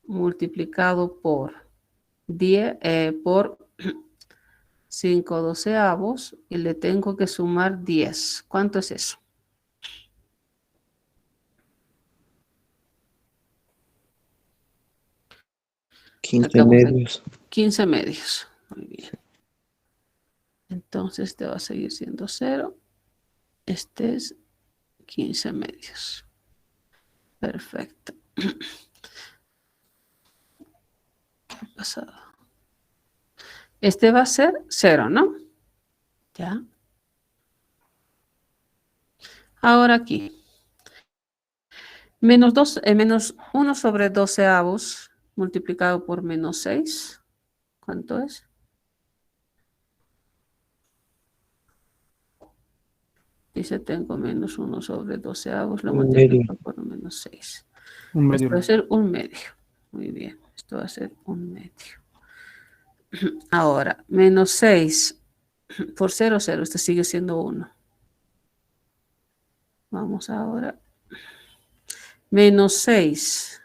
multiplicado por 10, por 5 doceavos y le tengo que sumar 10. ¿Cuánto es eso? Quince Sacamos medios. 15 medios. Muy bien. Entonces este va a seguir siendo 0. Este es 15 medios. Perfecto. ¿Qué ha pasado? Este va a ser 0, ¿no? ¿Ya? Ahora aquí. Menos 1 sobre 12avos multiplicado por menos 6. ¿Cuánto es? Dice, tengo menos 1 sobre 12avos, lo Un multiplico medio. por menos 6. Un medio. Esto va a ser 1 medio. Muy bien, esto va a ser 1 medio. Ahora, menos 6 por 0, 0. Este sigue siendo 1. Vamos ahora. Menos 6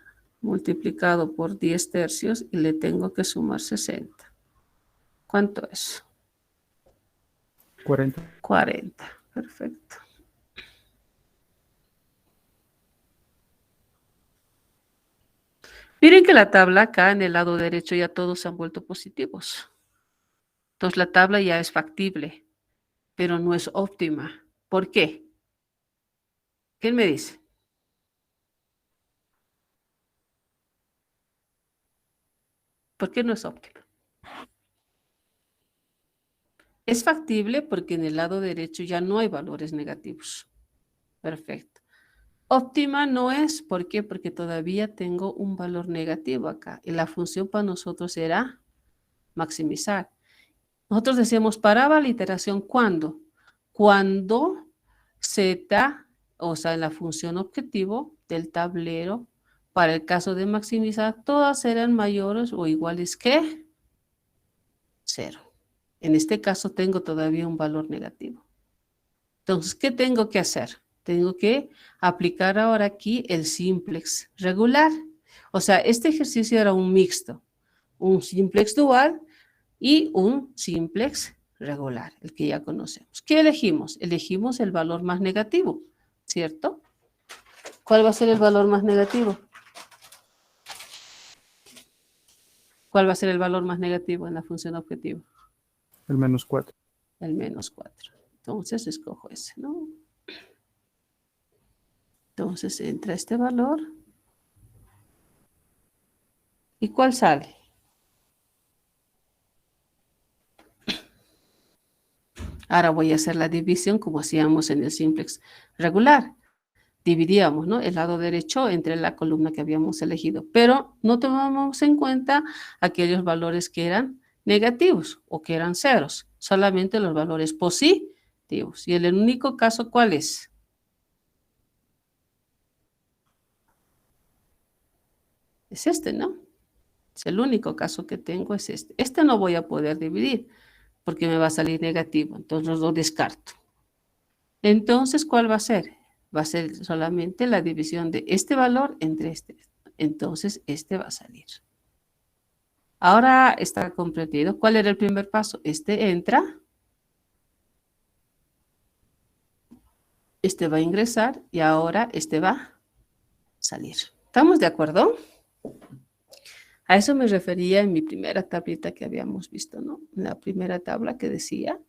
multiplicado por 10 tercios y le tengo que sumar 60. ¿Cuánto es? 40. 40. Perfecto. Miren que la tabla acá en el lado derecho ya todos se han vuelto positivos. Entonces la tabla ya es factible, pero no es óptima. ¿Por qué? ¿Quién me dice? ¿Por qué no es óptima? Es factible porque en el lado derecho ya no hay valores negativos. Perfecto. Óptima no es, ¿por qué? Porque todavía tengo un valor negativo acá. Y la función para nosotros era maximizar. Nosotros decíamos paraba la iteración ¿cuándo? Cuando z, o sea, en la función objetivo del tablero, para el caso de maximizar, todas eran mayores o iguales que 0. En este caso tengo todavía un valor negativo. Entonces, ¿qué tengo que hacer? Tengo que aplicar ahora aquí el simplex regular. O sea, este ejercicio era un mixto, un simplex dual y un simplex regular, el que ya conocemos. ¿Qué elegimos? Elegimos el valor más negativo, ¿cierto? ¿Cuál va a ser el valor más negativo? ¿Cuál va a ser el valor más negativo en la función objetivo? El -4. El -4. Entonces escojo ese, ¿no? Entonces entra este valor. ¿Y cuál sale? Ahora voy a hacer la división como hacíamos en el simplex regular. Dividíamos, ¿no?, el lado derecho entre la columna que habíamos elegido, pero no tomamos en cuenta aquellos valores que eran negativos o que eran ceros, solamente los valores positivos. Y el único caso, ¿cuál es? Es este, ¿no? Es el único caso que tengo, es este. Este no voy a poder dividir porque me va a salir negativo, entonces lo descarto. Entonces, ¿cuál va a ser? Va a ser solamente la división de este valor entre este. Entonces, este va a salir. Ahora está comprendido. ¿Cuál era el primer paso? Este entra. Este va a ingresar y ahora este va a salir. ¿Estamos de acuerdo? A eso me refería en mi primera tablita que habíamos visto, ¿no? La primera tabla que decía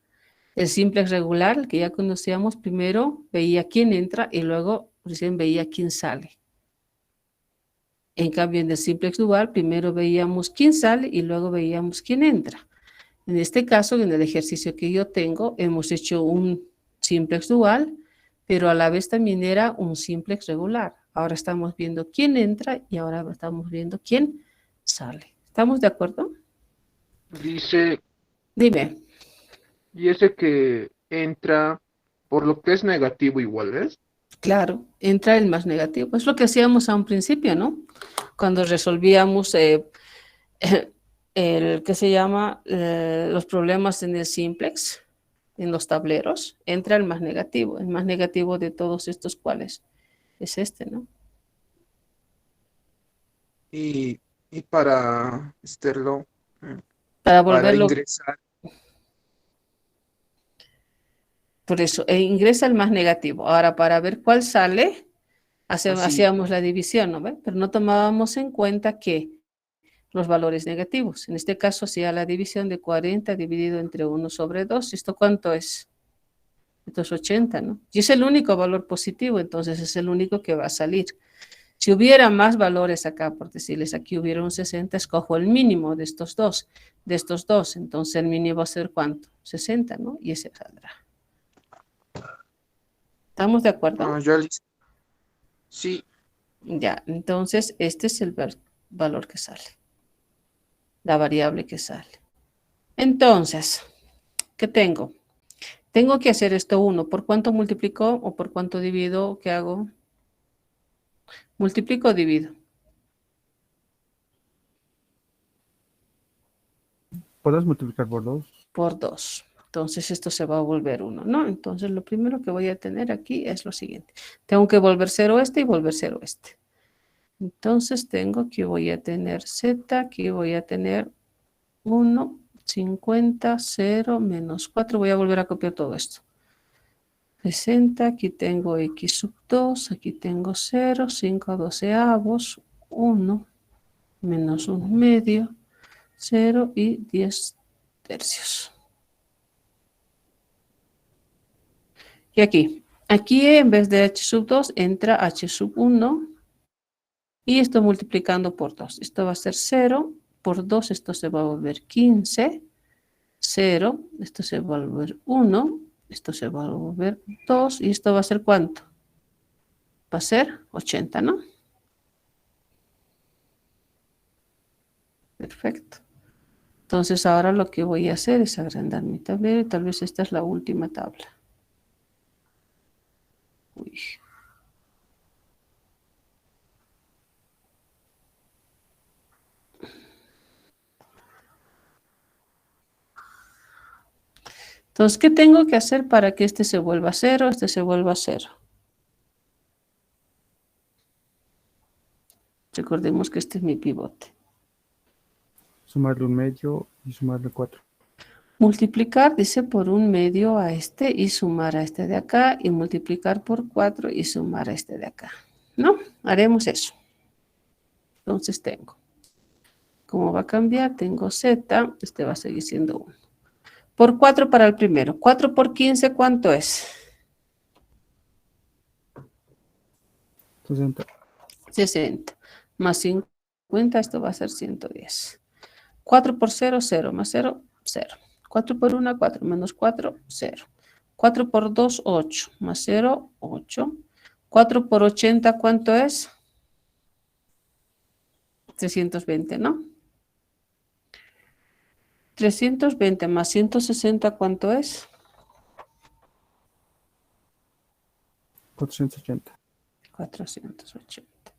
el simplex regular, el que ya conocíamos, primero veía quién entra y luego recién veía quién sale. En cambio, en el simplex dual, primero veíamos quién sale y luego veíamos quién entra. En este caso, en el ejercicio que yo tengo, hemos hecho un simplex dual, pero a la vez también era un simplex regular. Ahora estamos viendo quién entra y ahora estamos viendo quién sale. ¿Estamos de acuerdo? Dice, Dime. y ese que entra por lo que es negativo igual es. Claro, entra el más negativo. Es lo que hacíamos a un principio, ¿no? Cuando resolvíamos el que se llama los problemas en el simplex, en los tableros, entra el más negativo. El más negativo de todos estos, ¿cuáles? Es este, ¿no? Y para Esterlo, Para para volverlo, ingresar, por eso, ingresa el más negativo. Ahora, para ver cuál sale, así, hacíamos la división, ¿no ve? Pero no tomábamos en cuenta que los valores negativos. En este caso hacía la división de 40 dividido entre 1 sobre 2. ¿Esto cuánto es? Esto es 80, ¿no? Y es el único valor positivo, entonces es el único que va a salir. Si hubiera más valores acá, por decirles, aquí hubiera un 60, escojo el mínimo de estos dos, entonces el mínimo va a ser ¿cuánto? 60, ¿no? Y ese saldrá. ¿Estamos de acuerdo? ya listo. Sí, Ya, entonces este es el valor que sale, la variable que sale. Entonces, ¿qué tengo? Tengo que hacer esto 1. ¿Por cuánto multiplico o por cuánto divido? ¿Qué hago? Multiplico o divido. ¿Puedes multiplicar por 2? Por 2. Entonces esto se va a volver 1, ¿no? Entonces lo primero que voy a tener aquí es lo siguiente. Tengo que volver 0 este y volver 0 este. Entonces tengo que voy a tener z, aquí voy a tener 1, 50, 0, menos 4. Voy a volver a copiar todo esto. 60, aquí tengo x sub 2, aquí tengo 0, 5 doceavos, 1, menos 1 medio, 0 y 10 tercios. Y aquí en vez de h sub 2 entra h sub 1 y esto multiplicando por 2. Esto va a ser 0, por 2 esto se va a volver 15, 0, esto se va a volver 1, esto se va a volver 2 y esto va a ser ¿cuánto? Va a ser 80, ¿no? Perfecto. Entonces ahora lo que voy a hacer es agrandar mi tablero y tal vez esta es la última tabla. Uy. Entonces, ¿qué tengo que hacer para que este se vuelva 0, este se vuelva 0? Recordemos que este es mi pivote. Sumarle un medio y sumarle 4. Multiplicar, dice, por un medio a este y sumar a este de acá, y multiplicar por 4 y sumar a este de acá, ¿no? Haremos eso. Entonces tengo, ¿cómo va a cambiar? Tengo z, este va a seguir siendo 1. Por 4 para el primero. 4 por 15, ¿cuánto es? 60. 60. Más 50, esto va a ser 110. 4 por 0, 0. Más 0, 0. 4 por 1, 4. Menos 4, 0. 4 por 2, 8. Más 0, 8. 4 por 80, ¿cuánto es? 320, ¿no? 320 más 160, ¿cuánto es? 480. 480.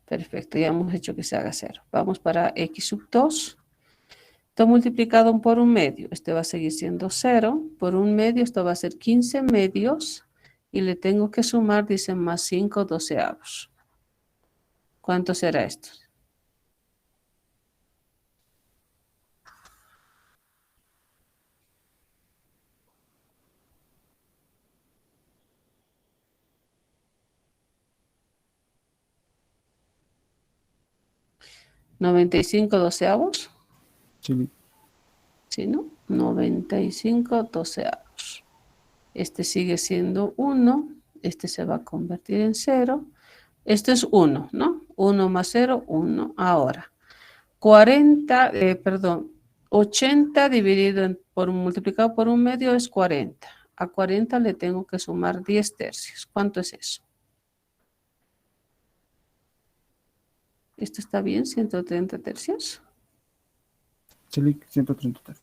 Perfecto, ya hemos hecho que se haga 0. Vamos para x sub 2. Esto multiplicado por un medio. Este va a seguir siendo 0. Por un medio, esto va a ser 15 medios. Y le tengo que sumar, dice, más 5 doceavos. ¿Cuánto será esto? ¿95 doceavos? Sí. ¿Sí, no? 95 doceavos. Este sigue siendo 1. Este se va a convertir en 0. Esto es 1, ¿no? 1 más 0, 1. Ahora, 80 dividido multiplicado por un medio es 40. A 40 le tengo que sumar 10 tercios. ¿Cuánto es eso? ¿Esto está bien? ¿130 tercios? Sí, 130.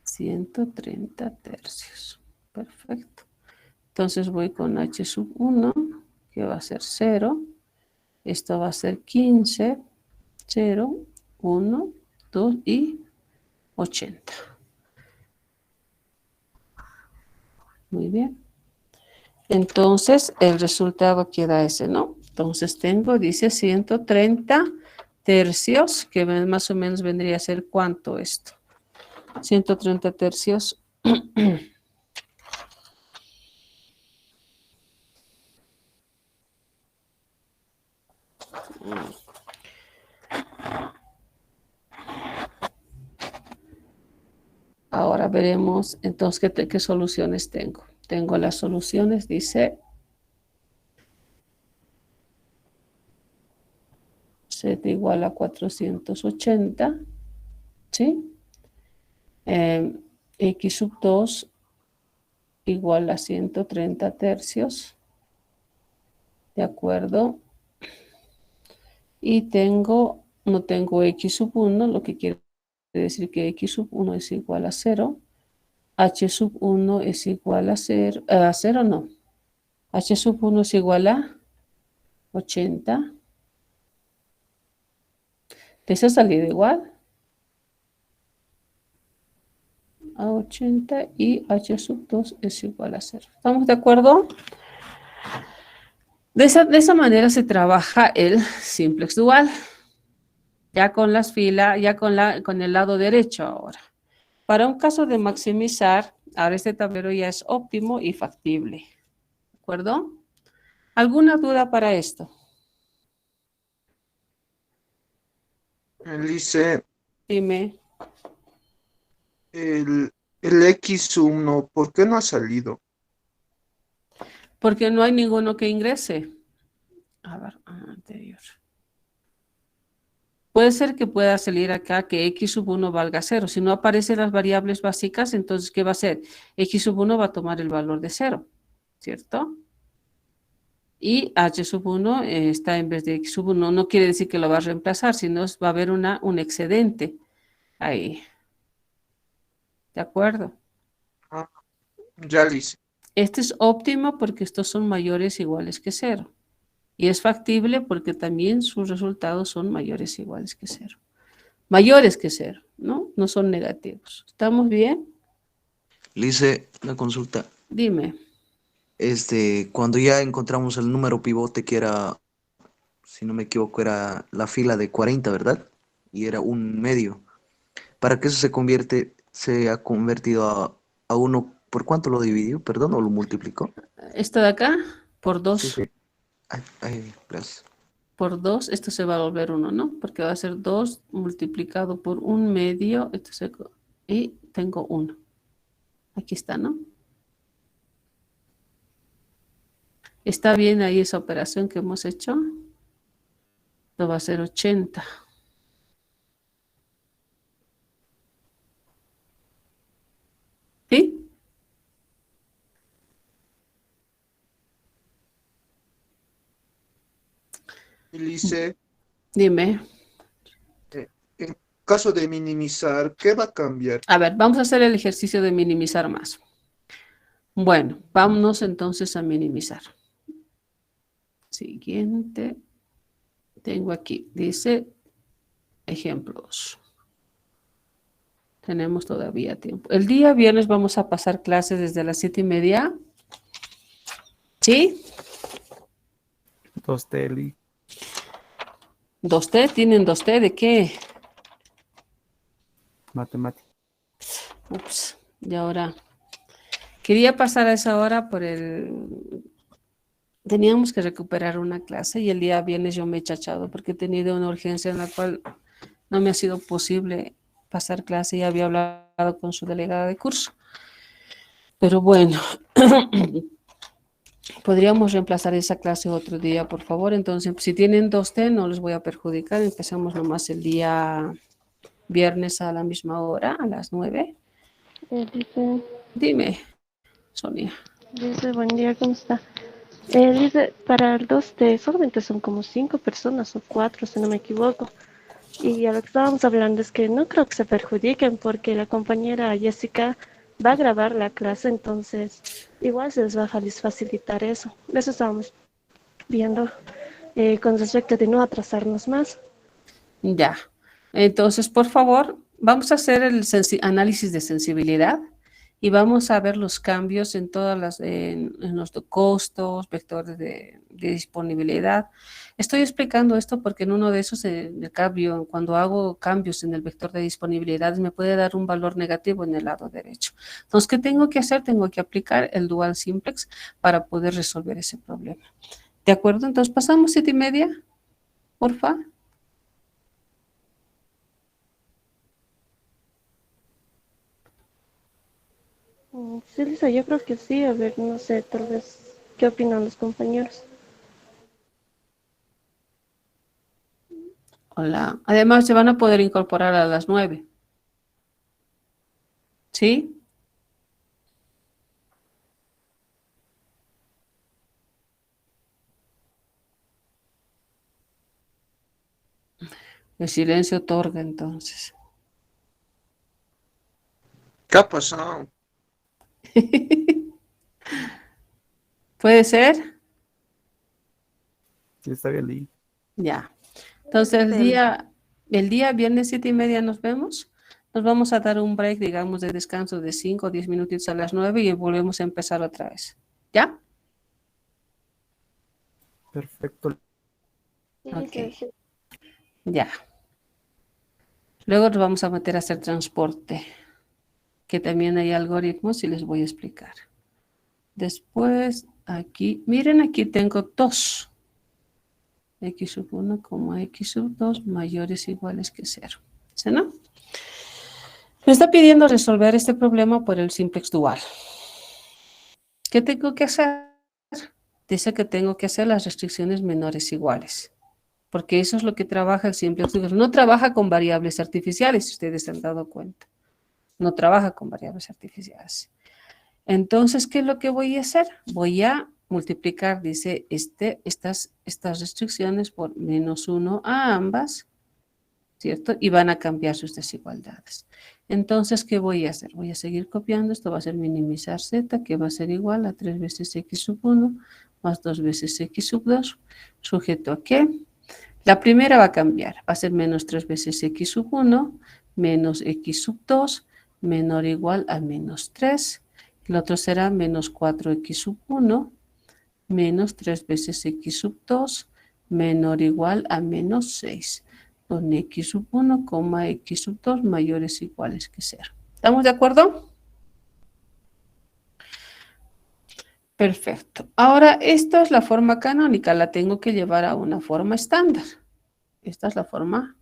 130 tercios. Perfecto. Entonces voy con h sub 1, que va a ser 0. Esto va a ser 15, 0, 1, 2 y 80. Muy bien. Entonces, el resultado queda ese, ¿no? Entonces tengo, dice 130 tercios, que más o menos vendría a ser ¿cuánto esto? 130 tercios. Ahora veremos entonces qué soluciones tengo. Tengo las soluciones, dice z igual a 480, ¿sí? X sub 2 igual a 130 tercios, ¿de acuerdo? Y no tengo X sub 1, lo que quiere decir que X sub 1 es igual a 0. H sub 1 es igual a 0, a 0 no. H sub 1 es igual a 80. ¿Les ha salido igual? A 80 y H sub 2 es igual a 0. ¿Estamos de acuerdo? De esa manera se trabaja el simplex dual. Ya con las filas, ya con el lado derecho ahora. Para un caso de maximizar, ahora este tablero ya es óptimo y factible. ¿De acuerdo? ¿Alguna duda para esto? Él dice Dime. el X1, ¿por qué no ha salido? Porque no hay ninguno que ingrese. A ver, anterior. Puede ser que pueda salir acá que x sub 1 valga 0. Si no aparecen las variables básicas, entonces, ¿qué va a hacer? X sub 1 va a tomar el valor de 0, ¿cierto? Y h sub 1 está en vez de x sub 1. No quiere decir que lo va a reemplazar, sino va a haber un excedente ahí. ¿De acuerdo? Ah, ya lo hice. Este es óptimo porque estos son mayores o iguales que 0. Y es factible porque también sus resultados son mayores o iguales que 0. Mayores que 0, ¿no? No son negativos. ¿Estamos bien? Le hice una consulta. Dime. Cuando ya encontramos el número pivote que era, si no me equivoco, era la fila de 40, ¿verdad? Y era un medio. Para que eso se convierte, se ha convertido a 1. ¿Por cuánto lo dividió? Perdón, ¿o lo multiplicó? Esto de acá, por Sí, 2. sí. Ay, ay, gracias. Por 2, esto se va a volver 1, ¿no? Porque va a ser 2 multiplicado por 1/2, y tengo 1. Aquí está, ¿no? ¿Está bien ahí esa operación que hemos hecho? Esto va a ser 80. ¿Sí? Elise, Dime. en caso de minimizar, ¿qué va a cambiar? A ver, vamos a hacer el ejercicio de minimizar más. Bueno, vámonos entonces a minimizar. Siguiente. Tengo aquí, dice ejemplos. Tenemos todavía tiempo. El día viernes vamos a pasar clases desde las 7:30. ¿Sí? 2 Teli. 2T, ¿tienen 2T de qué? Matemática. Ups, y ahora. Quería pasar a esa hora por el... Teníamos que recuperar una clase y el día viernes yo me he chachado porque he tenido una urgencia en la cual no me ha sido posible pasar clase y había hablado con su delegada de curso. Pero bueno, podríamos reemplazar esa clase otro día, por favor. Entonces, si tienen 2T, no les voy a perjudicar. Empezamos nomás el día viernes a la misma hora, a las 9. Dice, Dime, Sonia. buen día, ¿cómo está? Dice, para el 2T solamente son como 5 personas o 4, si no me equivoco. Y a lo que estábamos hablando es que no creo que se perjudiquen porque la compañera Jessica va a grabar la clase, entonces igual se les va a facilitar eso. Eso estábamos viendo con respecto de no atrasarnos más. Ya. Entonces, por favor, vamos a hacer el análisis de sensibilidad y vamos a ver los cambios en todas las, en los costos, vectores de disponibilidad. Estoy explicando esto porque en uno de esos, el cambio, cuando hago cambios en el vector de disponibilidad, me puede dar un valor negativo en el lado derecho. Entonces, ¿qué tengo que hacer? Tengo que aplicar el dual simplex para poder resolver ese problema. ¿De acuerdo? Entonces, pasamos 7:30, porfa. Sí, Lisa, yo creo que sí. A ver, no sé, tal vez, ¿qué opinan los compañeros? Hola. Además, se van a poder incorporar a las 9. ¿Sí? El silencio otorga entonces. ¿Qué ha pasado? ¿Puede ser? Sí, está bien, Lee. Ya. Entonces, el día viernes 7:30 nos vemos. Nos vamos a dar un break, digamos, de descanso de 5 o 10 minutitos a las 9 y volvemos a empezar otra vez. ¿Ya? Perfecto. Sí, Ok. sí. Ya. Luego nos vamos a meter a hacer transporte, que también hay algoritmos y les voy a explicar. Después, aquí, miren, aquí tengo 2. X1, X2 mayores o iguales que 0. ¿Sí, no? Me está pidiendo resolver este problema por el simplex dual. ¿Qué tengo que hacer? Dice que tengo que hacer las restricciones menores iguales, porque eso es lo que trabaja el simplex dual. No trabaja con variables artificiales, si ustedes se han dado cuenta. No trabaja con variables artificiales. Entonces, ¿qué es lo que voy a hacer? Voy a multiplicar, dice, estas restricciones por -1 a ambas, ¿cierto? Y van a cambiar sus desigualdades. Entonces, ¿qué voy a hacer? Voy a seguir copiando, esto va a ser minimizar z, que va a ser igual a 3 veces x1 más 2 veces x2, sujeto a qué. La primera va a cambiar, va a ser menos 3 veces x1 menos x2 menor o igual a menos 3. El otro será menos 4x1 menos 3 veces x2 menor o igual a menos 6. Donde x1, x2 mayores o iguales que 0. ¿Estamos de acuerdo? Perfecto. Ahora, esta es la forma canónica, la tengo que llevar a una forma estándar. Esta es la forma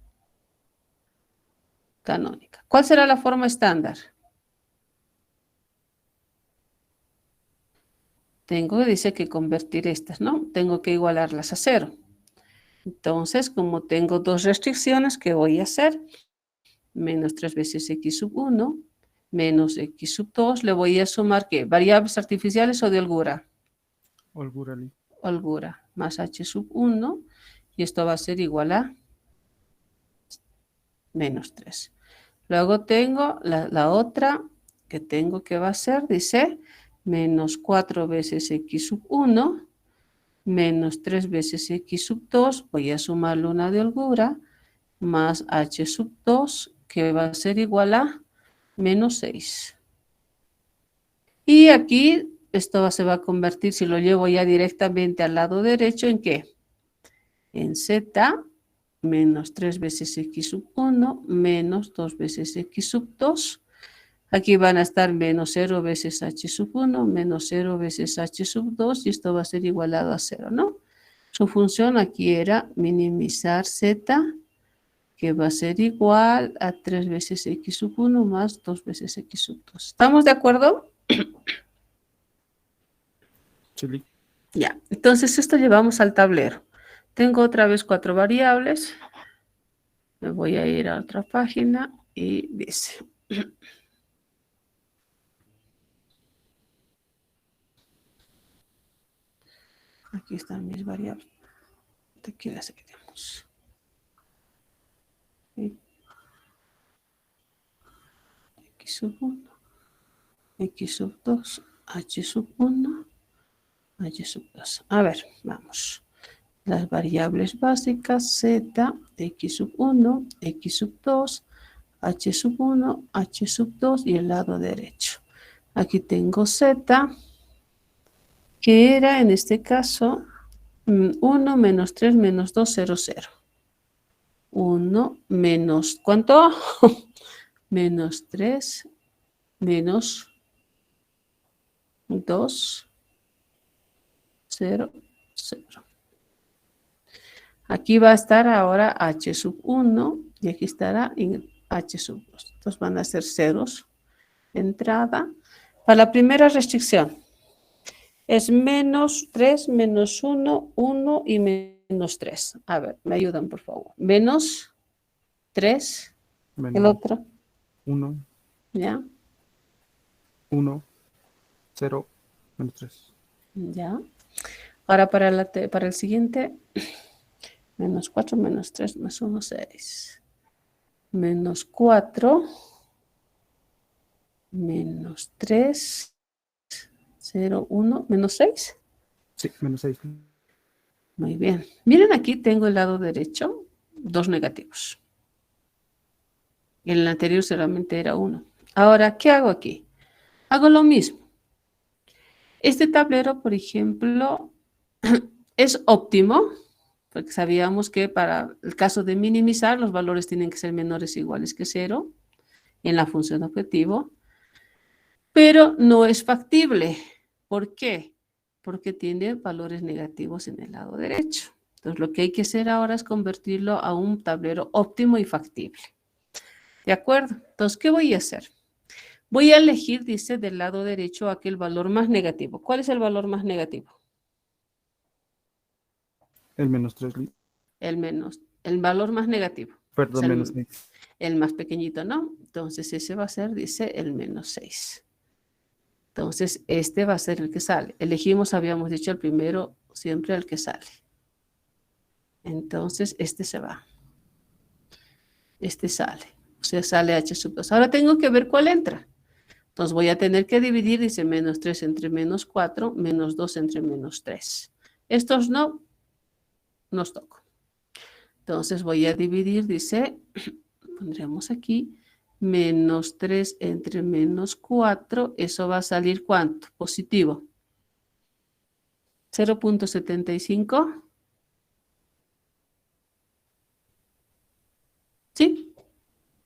canónica. ¿Cuál será la forma estándar? Dice que convertir estas, ¿no? Tengo que igualarlas a 0. Entonces, como tengo dos restricciones, ¿qué voy a hacer? Menos 3 veces x sub 1, menos x sub 2, le voy a sumar, ¿qué? ¿Variables artificiales o de holgura? Holgura, Lee. Holgura, más h sub 1, y esto va a ser igual a menos 3. Luego tengo la otra que tengo que va a ser, dice, menos 4 veces x sub 1, menos 3 veces x sub 2, voy a sumarle una de holgura, más h sub 2, que va a ser igual a menos 6. Y aquí esto se va a convertir, si lo llevo ya directamente al lado derecho, ¿en qué? En z menos 3 veces x sub 1 menos 2 veces x sub 2. Aquí van a estar menos 0 veces h sub 1 menos 0 veces h sub 2 y esto va a ser igualado a 0, ¿no? Su función aquí era minimizar z, que va a ser igual a 3 veces x sub 1 más 2 veces x sub 2. ¿Estamos de acuerdo? Sí, Lee. Ya, entonces esto llevamos al tablero. Tengo otra vez 4 variables. Me voy a ir a otra página y dice. Aquí están mis variables. Aquí las queremos. X sub 1, X sub 2, H sub 1, H sub 2. A ver, vamos. Las variables básicas, Z, X sub 1, X sub 2, H sub 1, H sub 2 y el lado derecho. Aquí tengo Z, que era en este caso 1 menos 3 menos 2, 0, 0. 1 menos, ¿cuánto? Menos 3 menos 2, 0, 0. Aquí va a estar ahora h sub 1 y aquí estará en h sub 2. Entonces van a ser ceros de entrada. Para la primera restricción es menos 3, menos 1, 1 y menos 3. A ver, me ayudan por favor. Menos 3, el Menos otro, 1, ¿ya? 1, 0, menos 3. Ya. Ahora para el siguiente, menos 4, menos 3, más 1, 6. Menos 4, menos 3, 0, 1, menos 6. Sí, menos 6. Muy bien. Miren, aquí tengo el lado derecho, 2 negativos. En el anterior solamente era 1. Ahora, ¿qué hago aquí? Hago lo mismo. Este tablero, por ejemplo, es óptimo, porque sabíamos que para el caso de minimizar, los valores tienen que ser menores o iguales que 0 en la función objetivo, pero no es factible. ¿Por qué? Porque tiene valores negativos en el lado derecho. Entonces, lo que hay que hacer ahora es convertirlo a un tablero óptimo y factible. ¿De acuerdo? Entonces, ¿qué voy a hacer? Voy a elegir, dice, del lado derecho aquel valor más negativo. ¿Cuál es el valor más negativo? El menos 3, Lee. El valor más negativo. Perdón, O sea, menos 6. el más pequeñito, ¿no? Entonces, ese va a ser, dice, el menos 6. Entonces, este va a ser el que sale. Elegimos, habíamos dicho, el primero, siempre el que sale. Entonces, este se va. Este sale. O sea, sale h sub 2. Ahora tengo que ver cuál entra. Entonces, voy a tener que dividir, dice, menos 3 entre menos 4, menos 2 entre menos 3. Estos no nos tocan. Entonces, voy a dividir, dice, pondremos aquí, menos 3 entre menos 4, eso va a salir ¿cuánto? Positivo. 0.75. ¿Sí?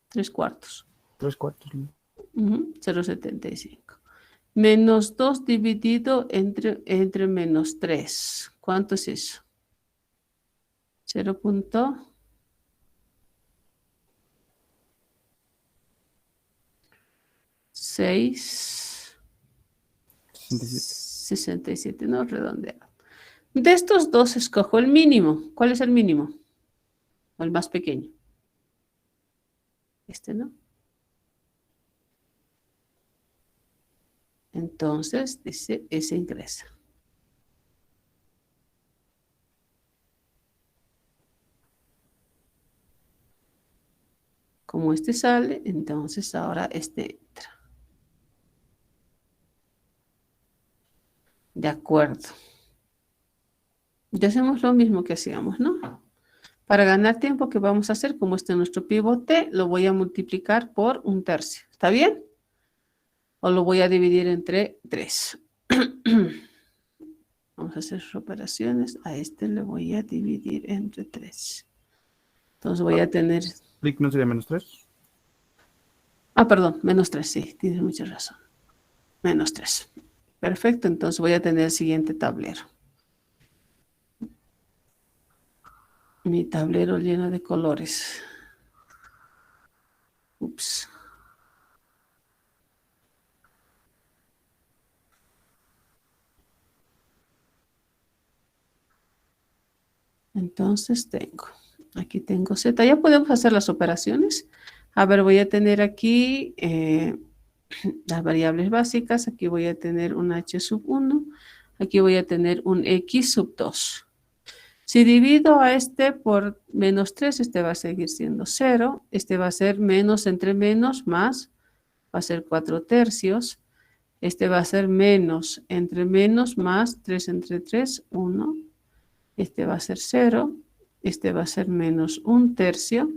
3 cuartos. 3 cuartos, Lee. 0,75. Menos 2 dividido entre menos 3. ¿Cuánto es eso? 0,667, no redondeado. De estos dos escojo el mínimo. ¿Cuál es el mínimo? O el más pequeño. Este, ¿no? Entonces, dice, ese ingresa. Como este sale, entonces ahora este entra. De acuerdo. Ya hacemos lo mismo que hacíamos, ¿no? Para ganar tiempo, ¿qué vamos a hacer? Como este es nuestro pivote, lo voy a multiplicar por 1/3. ¿Está bien? O lo voy a dividir entre 3. Vamos a hacer operaciones. A este le voy a dividir entre 3. Entonces voy a tener... ¿Clic no sería menos 3? Ah, perdón, menos 3, sí, tienes mucha razón. Menos 3. Perfecto, entonces voy a tener el siguiente tablero. Mi tablero lleno de colores. Ups. Entonces aquí tengo Z. Ya podemos hacer las operaciones. A ver, voy a tener aquí las variables básicas. Aquí voy a tener un H sub 1. Aquí voy a tener un X sub 2. Si divido a este por menos 3, este va a seguir siendo 0. Este va a ser menos entre menos más. Va a ser 4/3. Este va a ser menos entre menos más 3 entre 3, 1. Este va a ser 0. Este va a ser menos 1/3.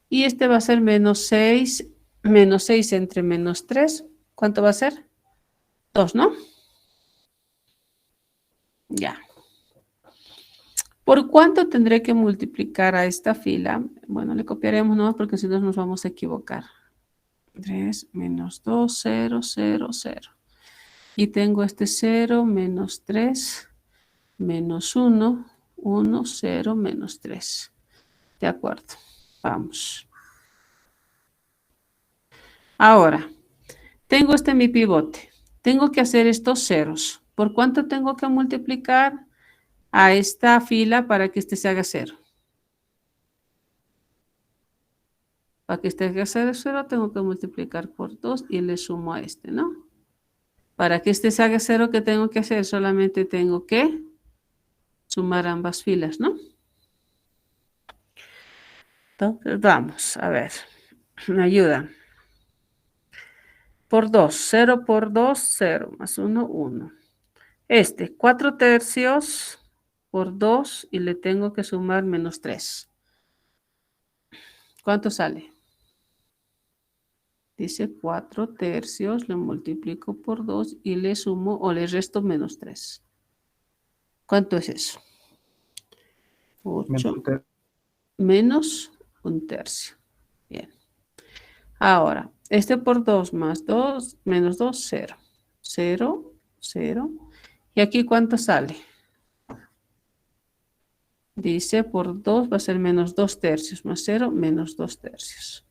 Y este va a ser menos 6. Menos 6 entre menos 3. ¿Cuánto va a ser? 2, ¿no? Ya. ¿Por cuánto tendré que multiplicar a esta fila? Bueno, le copiaremos nomás porque si no nos vamos a equivocar. 3 menos 2, 0, 0, 0. Y tengo este 0 menos 3 menos 1, 1, 0, menos 3. De acuerdo. Vamos. Ahora, tengo mi pivote. Tengo que hacer estos ceros. ¿Por cuánto tengo que multiplicar a esta fila para que este se haga 0? Para que este haga 0, tengo que multiplicar por 2 y le sumo a este, ¿no? Para que este se haga 0, ¿qué tengo que hacer? Solamente tengo que sumar ambas filas, ¿no? Entonces, vamos, a ver. Me ayuda. Por 2, 0 por 2, 0, más 1, 1. 4/3 por 2 y le tengo que sumar menos 3. ¿Cuánto sale? Dice 4/3, le multiplico por 2 y le sumo o le resto menos 3. ¿Cuánto es eso? 8 menos 1/3. Bien. Ahora, por 2 más 2, menos 2, 0. 0, 0. ¿Y aquí cuánto sale? Dice por 2 va a ser menos 2/3 más 0, menos 2/3.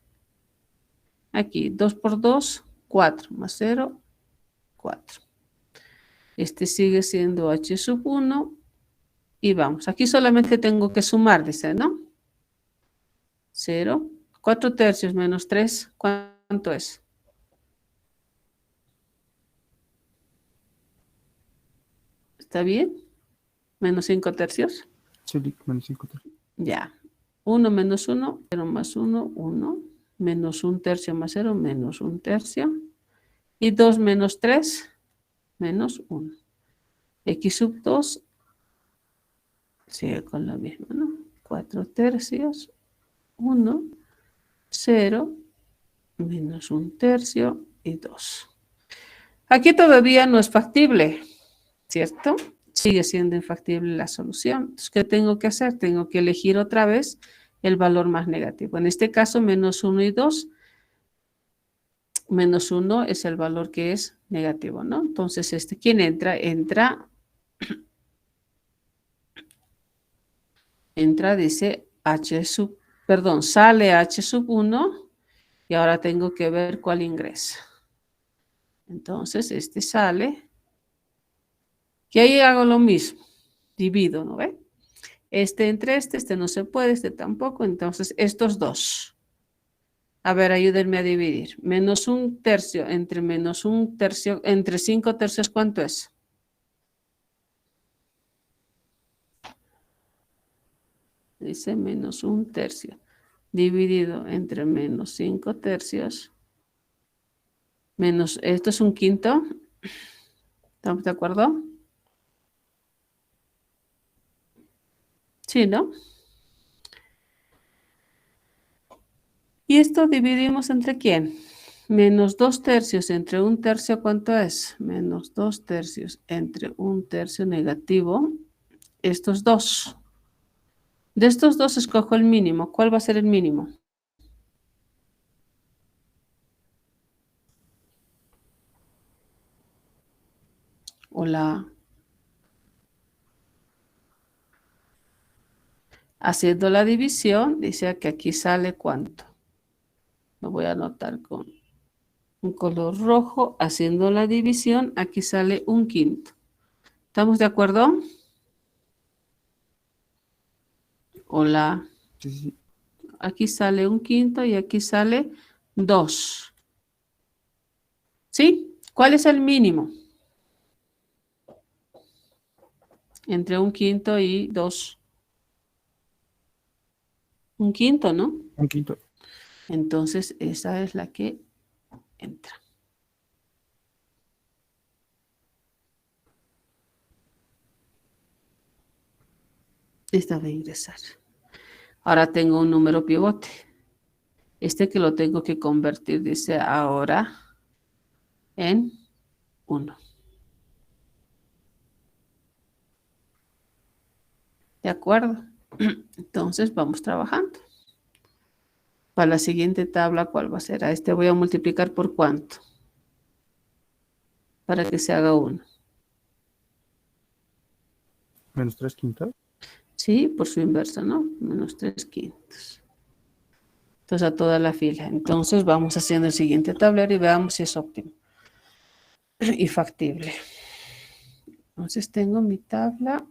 Aquí 2 por 2, 4 más 0, 4. Sigue siendo H sub 1. Y vamos, aquí solamente tengo que sumar, dice, ¿no? 0. 4/3 menos 3, ¿cuánto es? ¿Está bien? Menos 5/3. Sí, menos 5/3. Ya. 1 menos 1, 0 más 1, 1. Menos 1/3 más 0, menos 1/3. Y 2 menos 3, menos 1. X sub 2 sigue con lo mismo, ¿no? 4/3, 1, 0, menos 1/3 y 2. Aquí todavía no es factible, ¿cierto? Sigue siendo infactible la solución. Entonces, ¿qué tengo que hacer? Tengo que elegir otra vez el valor más negativo. En este caso, menos 1 y 2 Menos 1 es el valor que es negativo, ¿no? Entonces, ¿quién entra? Entra, dice sale H sub 1 y ahora tengo que ver cuál ingresa. Entonces, sale. Y ahí hago lo mismo. Divido, ¿no ve? Entre este no se puede, tampoco. Entonces, estos dos. A ver, ayúdenme a dividir. Menos un tercio entre menos un tercio, entre 5 tercios, ¿cuánto es? Dice menos un tercio. Dividido entre menos 5 tercios. Menos, esto es un quinto. ¿Estamos de acuerdo? Sí, ¿no? ¿Y esto dividimos entre quién? Menos 2 tercios entre un tercio, ¿cuánto es? Menos 2 tercios entre un tercio negativo. Estos dos. De estos dos escojo el mínimo. ¿Cuál va a ser el mínimo? Hola. Haciendo la división, dice que aquí sale ¿cuánto? Lo voy a anotar con un color rojo. Haciendo la división, aquí sale un quinto. ¿Estamos de acuerdo? Hola. Sí, sí. Aquí sale un quinto y aquí sale 2. ¿Sí? ¿Cuál es el mínimo? Entre un quinto y 2. Un quinto, ¿no? Un quinto. Entonces, esa es la que entra. Esta va a ingresar. Ahora tengo un número pivote. Que lo tengo que convertir, dice ahora, en 1. ¿De acuerdo? Entonces, vamos trabajando. Para la siguiente tabla, ¿cuál va a ser? A voy a multiplicar por ¿cuánto? Para que se haga 1. Menos 3 quintos. Sí, por su inversa, ¿no? Menos 3 quintos. Entonces, a toda la fila. Entonces, vamos haciendo el siguiente tablero y veamos si es óptimo y factible. Entonces, tengo mi tabla.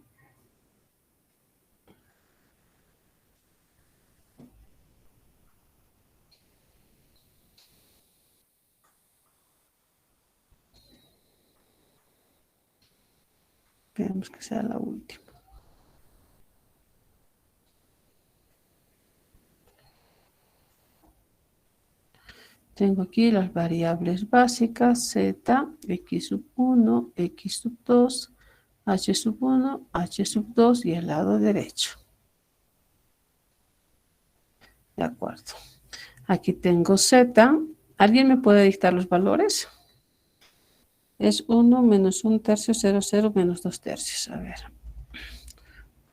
Queremos que sea la última. Tengo aquí las variables básicas, z, x sub 1, x sub 2, h sub 1, h sub 2 y el lado derecho. De acuerdo. Aquí tengo z. ¿Alguien me puede dictar los valores? Es 1 menos 1 tercio, 0, 0, menos 2 tercios. A ver.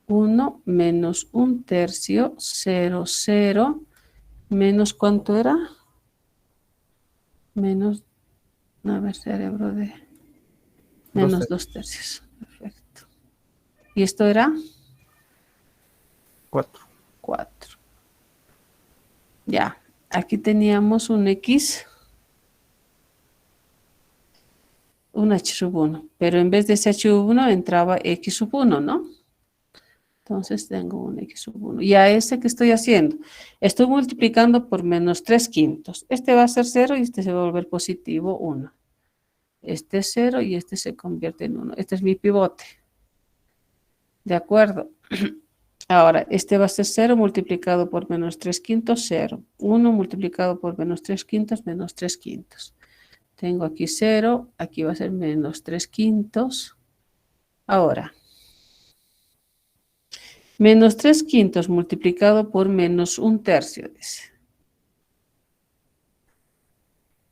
1 menos 1 tercio, 0, 0, menos ¿cuánto era? Menos, a ver, cerebro de... Menos 2 tercios. Perfecto. ¿Y esto era? 4. 4. Ya. Aquí teníamos un x, un h sub 1. Pero en vez de ese h sub 1 entraba x sub 1, ¿no? Entonces tengo un x sub 1. Y a que estoy haciendo, estoy multiplicando por menos 3 quintos. Va a ser 0 y se va a volver positivo 1. Es 0 y se convierte en 1. Este es mi pivote. ¿De acuerdo? Ahora, va a ser 0 multiplicado por menos 3 quintos, 0. 1 multiplicado por menos 3 quintos, menos 3 quintos. Tengo aquí 0, aquí va a ser menos 3 quintos. Ahora, menos 3 quintos multiplicado por menos 1 tercio, dice.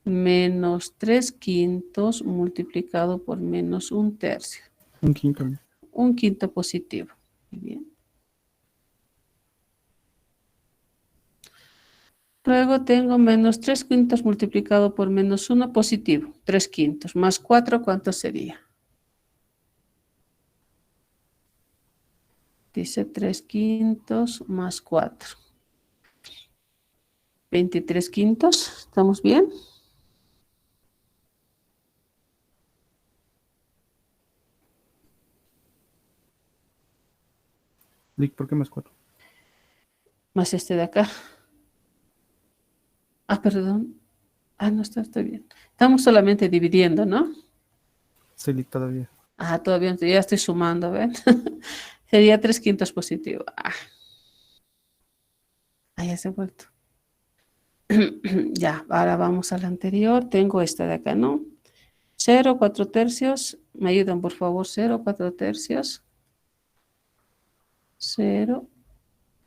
Menos 3 quintos multiplicado por menos 1 tercio. Un quinto. Un quinto positivo. Muy bien. Luego tengo menos 3 quintos multiplicado por menos 1 positivo. 3 quintos más 4, ¿cuánto sería? Dice 3 quintos más 4. 23 quintos, ¿estamos bien? Lick, ¿por qué más 4? Más este de acá. Ah, perdón. Ah, no está bien. Estamos solamente dividiendo, ¿no? Sí, Lick, todavía. Ah, todavía ya estoy sumando, ¿ven? Sería 3 quintos positivo. Ya se ha vuelto. Ya, ahora vamos al anterior. Tengo esta de acá, ¿no? 0, 4 tercios. ¿Me ayudan, por favor? 0, 4 tercios. 0,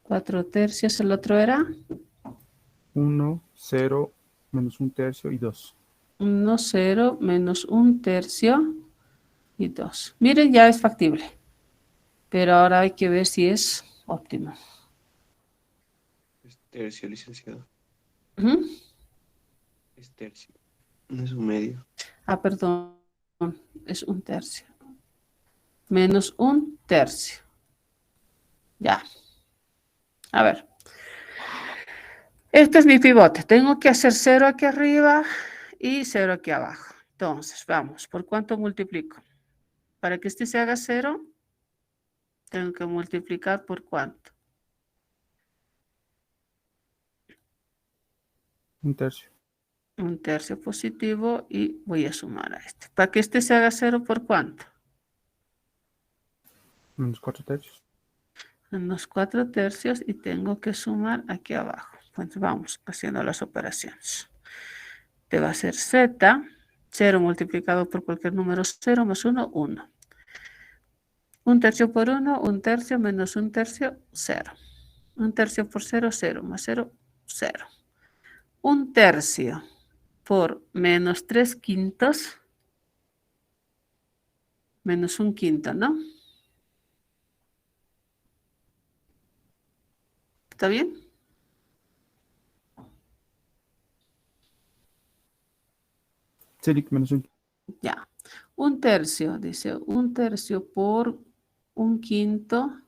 4 tercios. ¿El otro era? 1, 0, menos 1 tercio y 2. 1, 0, menos 1 tercio y 2. Miren, ya es factible. Pero ahora hay que ver si es óptimo. Es tercio, licenciado. Ujú. Es tercio. No es un medio. Ah, perdón. Es 1 tercio. Menos 1 tercio. Ya. A ver. Este es mi pivote. Tengo que hacer 0 aquí arriba y 0 aquí abajo. Entonces, vamos. ¿Por cuánto multiplico? Para que este se haga 0, tengo que multiplicar por cuánto. 1 tercio. 1 tercio positivo y voy a sumar a este. Para que este se haga 0, ¿por cuánto? Menos 4 tercios. Unos 4 tercios y tengo que sumar aquí abajo. Entonces vamos haciendo las operaciones. Te va a ser z, 0 multiplicado por cualquier número 0 más 1, 1. 1 tercio por 1, 1 tercio menos 1 tercio, 0. 1 tercio por 0, 0 más 0, 0. 1 tercio por menos 3 quintos, menos 1 quinto, ¿no? ¿Está bien? Sí, Lick, menos 1. Ya. 1 tercio, dice 1 tercio por 1 quinto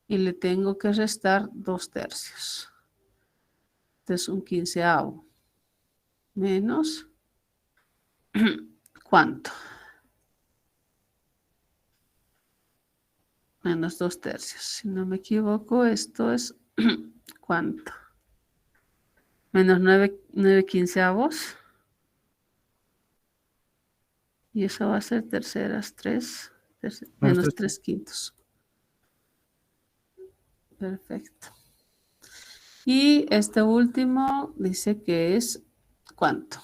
y le tengo que restar 2 tercios. Entonces 1 quinceavo menos, ¿cuánto? Menos 2 tercios. Si no me equivoco, esto es, ¿cuánto? Menos 9 quinceavos. Y eso va a ser terceras 3, menos 3 quintos. Perfecto. Y este último dice que es, ¿cuánto?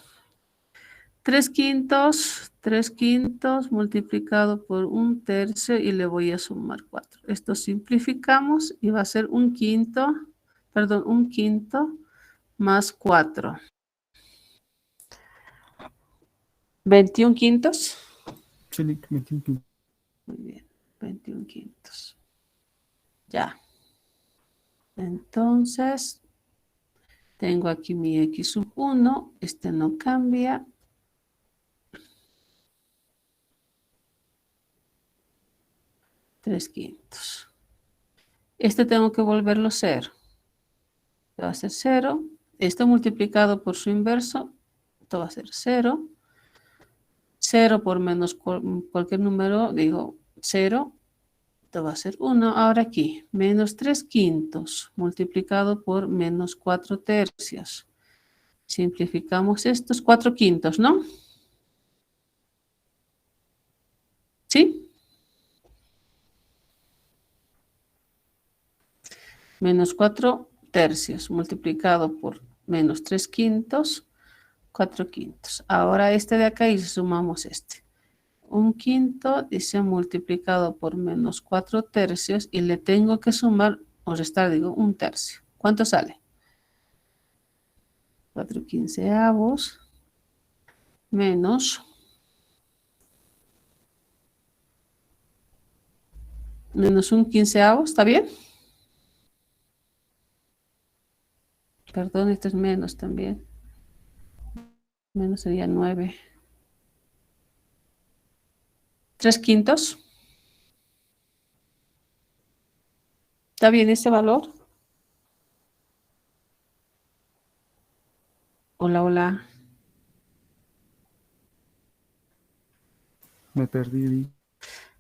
3 quintos multiplicado por 1 tercio y le voy a sumar 4. Esto simplificamos y va a ser 1 quinto, perdón, 1 quinto más 4. 21 quintos. Sí, Lick, 21. Muy bien, 21 quintos. Ya. Entonces, tengo aquí mi x sub 1. Este no cambia. Tres quintos. Este tengo que volverlo cero. Esto va a ser 0. Esto multiplicado por su inverso, esto va a ser 0. 0 por menos cualquier número, digo 0. Esto va a ser 1. Ahora aquí, menos 3 quintos multiplicado por menos 4 tercios. Simplificamos estos 4 quintos, ¿no? ¿Sí? Menos 4 tercios multiplicado por menos 3 quintos, 4 quintos. Ahora este de acá y sumamos este. 1 quinto dice multiplicado por menos 4 tercios y le tengo que sumar o restar, digo, 1 tercio. ¿Cuánto sale? 4 quinceavos menos 1 quinceavo, ¿está bien? Perdón, esto es menos también. Menos sería 9. 3/5. ¿Está bien ese valor? Hola, hola. Me perdí.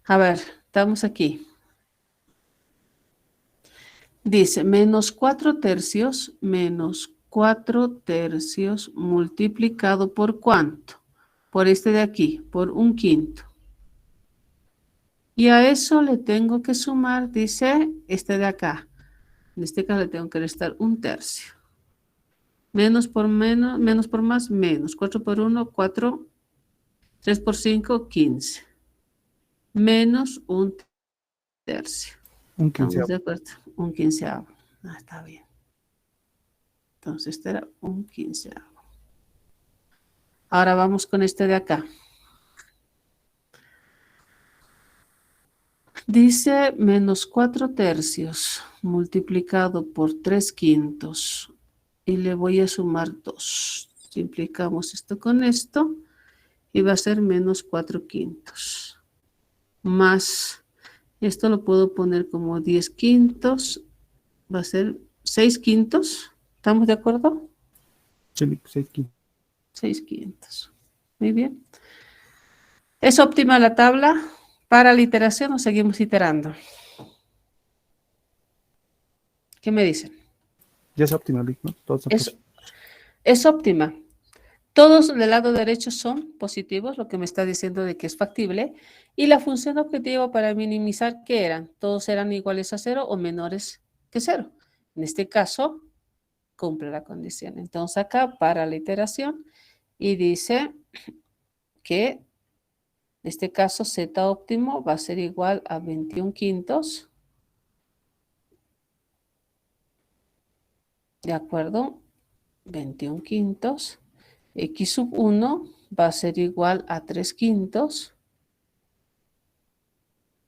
A ver, estamos aquí. Dice, menos 4/3 multiplicado por ¿cuánto? Por este de aquí, por 1/5. Y a eso le tengo que sumar, dice, este de acá. En este caso le tengo que restar 1/3. Menos por menos, menos por más, menos. 4 por 1, 4. 3 por 5, 15. Menos 1/3. Un ¿Estamos quinceavo. de acuerdo? 1/15. Ah, está bien. Entonces, este era 1/15. Ahora vamos con este de acá. Dice menos 4/3 multiplicado por 3/5. Y le voy a sumar 2. Multiplicamos esto con esto. Y va a ser menos 4/5. Más, esto lo puedo poner como 10/5. Va a ser 6/5. ¿Estamos de acuerdo? Sí, 6/5. 6/5. Muy bien. ¿Es óptima la tabla para la iteración o seguimos iterando? ¿Qué me dicen? Ya es óptima, ¿no? Todos son Es óptima. Todos del lado derecho son positivos, lo que me está diciendo de que es factible. Y la función objetivo para minimizar, ¿qué eran? Todos eran iguales a 0 o menores que 0. En este caso, cumple la condición. Entonces acá para la iteración y dice que en este caso z óptimo va a ser igual a 21/5. ¿De acuerdo? 21/5. X sub 1 va a ser igual a 3/5.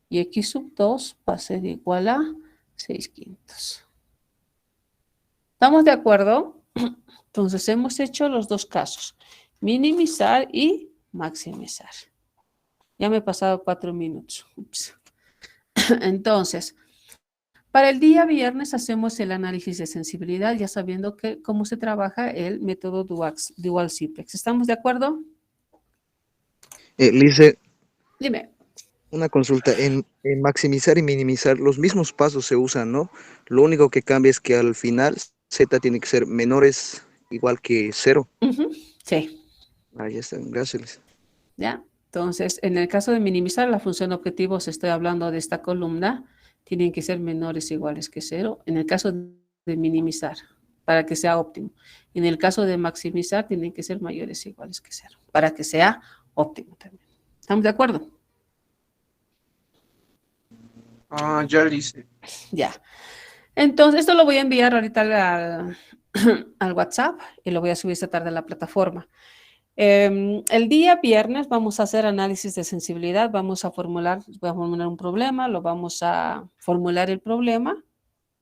Y X sub 2 va a ser igual a 6/5. ¿Estamos de acuerdo? Entonces hemos hecho los dos casos. Minimizar y maximizar. Ya me he pasado 4 minutos. Ups. Entonces, para el día viernes hacemos el análisis de sensibilidad, ya sabiendo cómo se trabaja el método dual simplex. ¿Estamos de acuerdo? Lice, Dime. una consulta. En maximizar y minimizar, los mismos pasos se usan, ¿no? Lo único que cambia es que al final z tiene que ser menores igual que 0. Sí. Ahí está, gracias, Lice. ¿Ya? Entonces, en el caso de minimizar la función objetivo, se estoy hablando de esta columna, tienen que ser menores o iguales que 0. En el caso de minimizar, para que sea óptimo. En el caso de maximizar, tienen que ser mayores o iguales que 0, para que sea óptimo también. ¿Estamos de acuerdo? Ah, ya dice. Ya. Entonces, esto lo voy a enviar ahorita al WhatsApp y lo voy a subir esta tarde a la plataforma. El día viernes vamos a hacer análisis de sensibilidad, voy a formular un problema, lo vamos a formular el problema,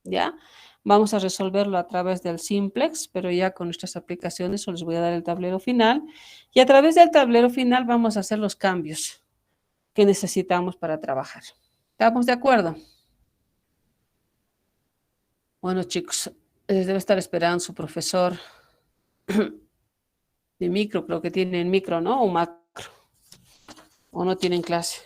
¿ya? Vamos a resolverlo a través del simplex, pero ya con nuestras aplicaciones os les voy a dar el tablero final. Y a través del tablero final vamos a hacer los cambios que necesitamos para trabajar. ¿Estamos de acuerdo? Bueno, chicos, debe estar esperando su profesor de micro, creo que tienen micro, ¿no? O macro. O no tienen clase.